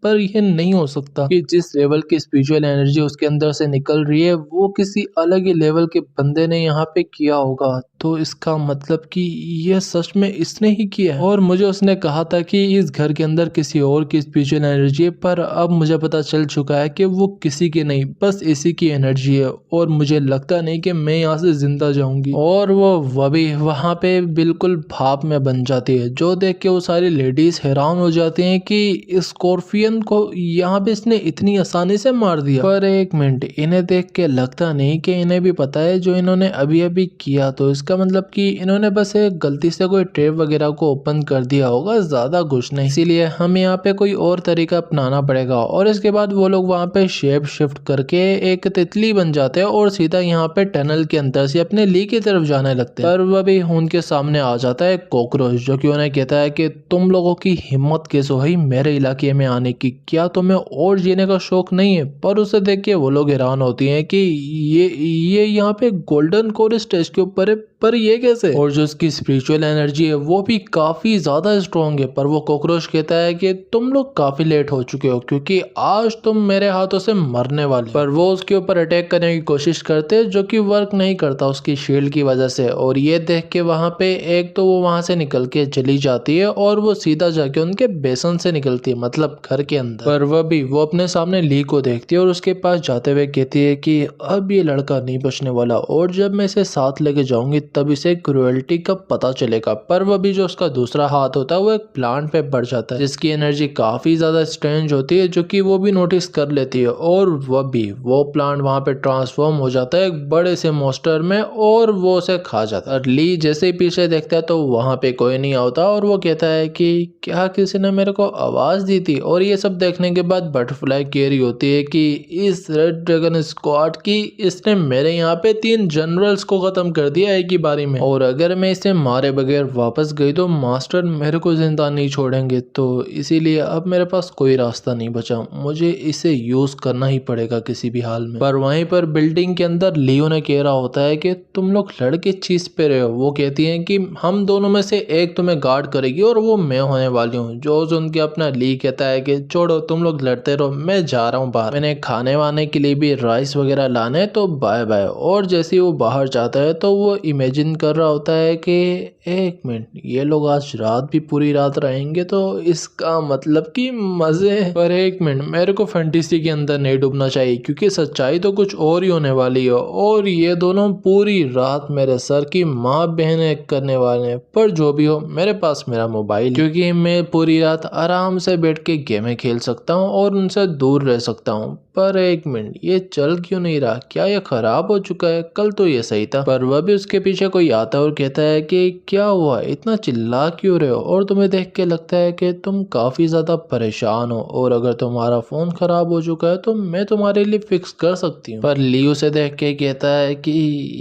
पर यह नहीं हो सकता कि जिस लेवल की स्पिरिचुअल एनर्जी उसके अंदर से निकल रही है वो किसी अलग ही लेवल के बंदे ने यहाँ पे किया होगा। तो इसका मतलब कि यह सच में इसने ही किया है। और मुझे उसने कहा था कि इस घर के अंदर किसी और की स्पिरिचुअल एनर्जी है, पर अब मुझे पता चल चुका है कि वो किसी की नहीं, बस इसी की एनर्जी है, और मुझे लगता नहीं कि मैं यहाँ से जिंदा जाऊंगी। और वो भी वहाँ पे बिल्कुल भाप में बन जाती है, जो देख के वो सारी लेडीज हैरान हो जाती हैं कि स्कॉर्पियन को यहाँ पे इसने इतनी आसानी से मार दिया। पर एक मिनट, इन्हें देख के लगता नहीं कि इन्हें भी पता है जो इन्होंने अभी अभी किया, तो इसका मतलब कि इन्होंने बस एक गलती से कोई ट्रैप वगैरह को ओपन कर दिया होगा, ज्यादा कुछ नहीं। इसीलिए हम यहाँ पे कोई और तरीका अपनाना पड़ेगा। और इसके बाद वो लोग वहाँ पे शेप शिफ्ट करके एक तितली बन जाते हैं और सीधा यहाँ पे टनल के अंदर से अपने ली की तरफ जाने लगते हैं। पर वह भी उनके सामने आ जाता है कॉकरोच, जो कि उन्हें कहता है कि तुम लोगों की हिम्मत कैसे हुई मेरे इलाके में आने की, क्या तुम्हें और जीने का शौक नहीं है। पर उसे देख के वो लोग हैरान होती हैं कि ये यहाँ पे गोल्डन कोर स्टेज के ऊपर है, पर ये कैसे। और जो उसकी स्पिरिचुअल एनर्जी है वो भी काफी ज्यादा स्ट्रॉन्ग है। पर वो कॉकरोच कहता है कि तुम लोग काफी लेट हो चुके हो क्योंकि आज तुम मेरे हाथों से मरने वाले। पर वो उसके ऊपर अटैक करने की कोशिश करते जो कि वर्क नहीं करता उसकी शील्ड की वजह से। और ये देख के वहां पे एक तो वो वहां से निकल के चली जाती है और वो सीधा जाके उनके बेसन से निकलती है, मतलब घर के अंदर। पर वो अपने सामने ली को देखती है और उसके पास जाते हुए कहती है कि अब ये लड़का नहीं बचने वाला, और जब मैं इसे साथ लेके जाऊंगी तब इसे क्रुएल्टी का पता चलेगा। पर वह भी जो उसका दूसरा हाथ होता है वो एक प्लांट पे पड़ जाता है जिसकी एनर्जी काफी ज्यादा स्ट्रेंज होती है, जो कि वो भी नोटिस कर लेती है। और वो प्लांट वहां पे ट्रांसफॉर्म हो जाता है एक बड़े से मॉन्स्टर में और वो उसे खा जाता है। और ली जैसे ही पीछे देखता है तो वहां पे कोई नहीं होता और वो कहता है कि क्या किसी ने मेरे को आवाज दी थी। और ये सब देखने के बाद बटरफ्लाई कह रही होती है कि इस रेड ड्रैगन स्क्वाड की इसने मेरे यहाँ पे 3 जनरल्स को खत्म कर दिया एक ही बारी में, और अगर मैं इसे मारे बगैर वापस गई तो मास्टर मेरे को जिंदा नहीं छोड़ेंगे, तो इसीलिए अब मेरे पास कोई रास्ता नहीं बचा, मुझे इसे यूज करना ही पड़ेगा किसी भी हाल में। पर वहीं पर बिल्डिंग के अंदर लियो ने कह रहा होता है कि तुम लोग लड़के चीज पे रहे हो। वो कहती है कि हम दोनों में से एक तुम्हें गार्ड करेगी और वो मैं होने वाली हूँ। जो सुन के अपना ली कहता है कि छोड़ो तुम लोग लड़ते रहो, मैं जा रहा हूँ बाहर, मैंने खाने वाने के लिए भी राइस वगैरह लाने, तो बाय बाय। और जैसे ही वो बाहर जाता है तो वो इमेजिन कर रहा होता है कि एक मिनट, ये लोग आज रात भी पूरी रात रहेंगे तो इसका मतलब कि मजे। पर एक मिनट, मेरे को फैंटेसी के अंदर नहीं डूबना चाहिए क्योंकि सच्चाई तो कुछ और ही होने वाली है और ये दोनों पूरी रात मेरे सर की माँ बहने करने वाले हैं। पर जो भी हो मेरे पास मेरा मोबाइल, क्योंकि मैं पूरी रात आराम से बैठ के गेमें खेल सकता हूँ और उनसे दूर रह सकता हूँ। पर एक मिनट, ये चल क्यों नहीं रहा? क्या ये खराब हो चुका है? कल तो ये सही था। पर वह भी उसके पीछे कोई आता है और कहता है कि क्या हुआ, इतना चिल्ला क्यों रहे हो? और तुम्हें देख के लगता है कि तुम काफी ज्यादा परेशान हो, और अगर तुम्हारा फोन खराब हो चुका है तो मैं तुम्हारे लिए फिक्स कर सकती हूँ। पर ली उसे देख के कहता है कि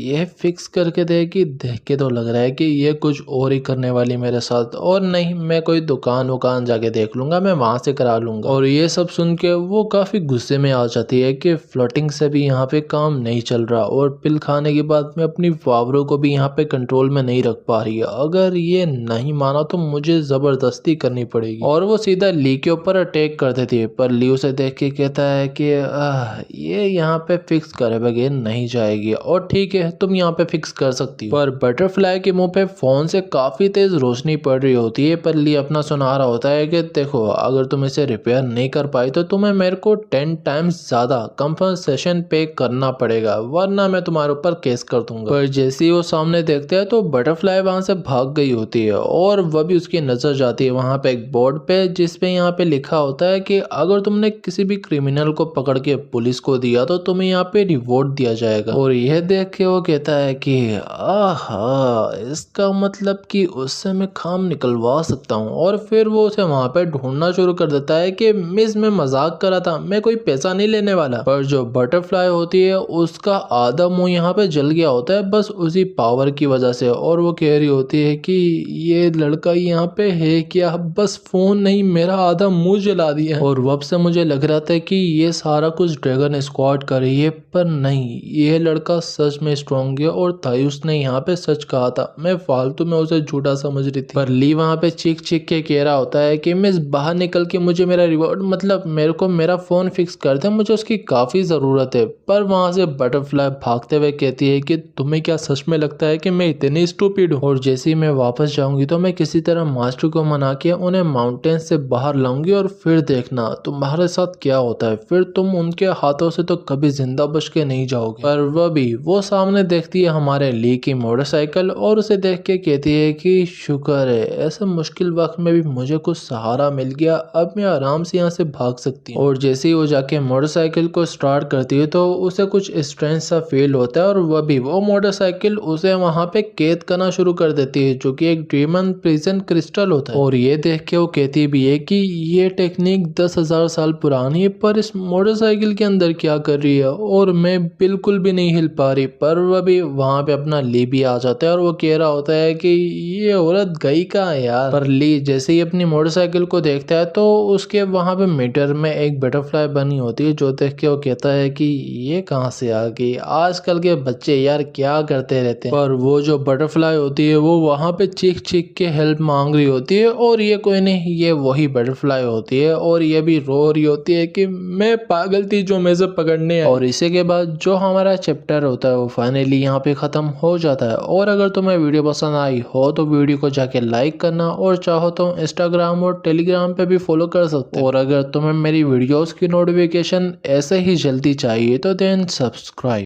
ये फिक्स करके देगी? देख के तो लग रहा है कि ये कुछ और ही करने वाली मेरे साथ, और नहीं, मैं कोई दुकान जाके देख लूंगा, मैं वहां से करा लूंगा। और ये सब सुन के वो काफी गुस्से में आ जाती है कि फ्लर्टिंग से भी यहाँ पे काम नहीं चल रहा, और पिल खाने के बाद में अपनी पावरों को भी यहाँ पे कंट्रोल में नहीं रख पा रही है। अगर ये नहीं माना तो मुझे जबरदस्ती करनी पड़ेगी। और वो सीधा ली के ऊपर अटैक कर देती है। पर ली उसे देख के कहता है कि ये यहाँ पे फिक्स करे बगैर नहीं जाएगी, और ठीक है, तुम यहाँ पे फिक्स कर सकती हो। पर बटरफ्लाई के मुंह पे फोन से काफी तेज रोशनी पड़ रही होती है। पर ली अपना सुना रहा होता है कि देखो, अगर तुम इसे रिपेयर नहीं कर पाई तो तुम्हें मेरे को 10 टाइम्स ज्यादा कंपनसेशन पे करना पड़ेगा, वरना मैं तुम्हारे ऊपर केस कर दूंगा। पर जैसे ही वो सामने देखते हैं तो बटरफ्लाई वहां से भाग गई होती है, और वह भी उसकी नजर जाती है वहां पे एक बोर्ड पे, जिसपे यहाँ पे लिखा होता है कि अगर तुमने किसी भी क्रिमिनल को पकड़ के पुलिस को दिया तो तुम्हें यहाँ पे रिवॉर्ड दिया जाएगा। और यह देख के वो कहता है कि आहा, इसका मतलब कि उससे मैं काम निकलवा सकता हूँ। और फिर वो उसे वहां पे ढूंढना शुरू कर देता है कि मिस, मैं मजाक कर रहा था, मैं कोई पैसा नहीं लेने वाला। पर जो बटरफ्लाई होती है उसका आधा मुंह यहाँ पे जल गया होता है बस उसी पावर की वजह से, और वो कह रही होती है कि ये लड़का यहाँ पे है क्या, बस फोन नहीं, मेरा आधा मुंह जला दिया। और वब से मुझे लग रहा था कि ये सारा कुछ ड्रैगन स्क्वाड कर रही है, पर नहीं, ये लड़का सच में स्ट्रॉन्ग है, और तायुस ने यहाँ पे सच कहा था, मैं फालतू में उसे झूठा समझ रही थी। पर ली वहां पे चीख चीख के कह रहा होता है कि मिस, बाहर निकल के मुझे मेरा रिवॉर्ड, मतलब मेरे को मेरा फोन फिक्स कर दे, मुझे उसकी काफी जरूरत है। पर वहां से बटरफ्लाई भागते हुए कहती है कि तुम्हें क्या सच में लगता है कि मैं इतनी स्टूपिड हूँ? और जैसे ही मैं वापस जाऊंगी तो मैं किसी तरह मास्टर को मना के उन्हें माउंटेन से बाहर लाऊंगी, और फिर देखना तुम्हारे साथ क्या होता है, फिर तुम उनके हाथों से तो कभी जिंदा बच के नहीं जाओगे। पर वह भी वो सामने देखती है हमारे ली की मोटरसाइकिल, और उसे देख के कहती है कि शुक्र है, ऐसे मुश्किल वक्त में भी मुझे कुछ सहारा मिल गया, अब मैं आराम से यहाँ से भाग सकती हूँ। और जैसे ही वो जाके मोटरसाइकिल को स्टार्ट करती है तो उसे कुछ स्ट्रेंज सा फील होता है, और वह भी वो मोटरसाइकिल उसे वहां पे कैद करना शुरू कर देती है, जो कि एक ड्रीमन प्रिजन क्रिस्टल होता है। और ये देख के वो कहती भी है कि ये टेक्निक 10,000 साल पुरानी है, पर इस मोटरसाइकिल के अंदर क्या कर रही है, और मैं बिल्कुल भी नहीं हिल पा रही। पर वह भी वहां पे अपना ली भी आ जाता है, और वो कह रहा होता है कि ये औरत गई कहाँ है यार। पर ली जैसे ही अपनी मोटरसाइकिल को देखता है तो उसके वहां पे मीटर में एक बटरफ्लाई बनी होती है, जो देख के वो कहता है कि ये कहाँ से आ गई, आजकल के बच्चे यार क्या करते रहते हैं। पर वो जो बटरफ्लाई होती है वो वहां पे चीख चीख के हेल्प मांग रही होती है, और ये कोई नहीं, ये वही बटरफ्लाई होती है, और ये भी रो रही होती है कि मैं पागल थी जो मुझे पकड़ने आई। और इसी के बाद जो हमारा चैप्टर होता है वो फाइनली यहाँ पे खत्म हो जाता है। और अगर तुम्हें वीडियो पसंद आई हो तो वीडियो को जाके लाइक करना, और चाहो तो इंस्टाग्राम और टेलीग्राम पे भी फॉलो कर सकते हो। और अगर तुम्हें मेरी वीडियोस की नोटिफिकेशन ऐसे ही जल्दी चाहिए तो देन सब्सक्राइब।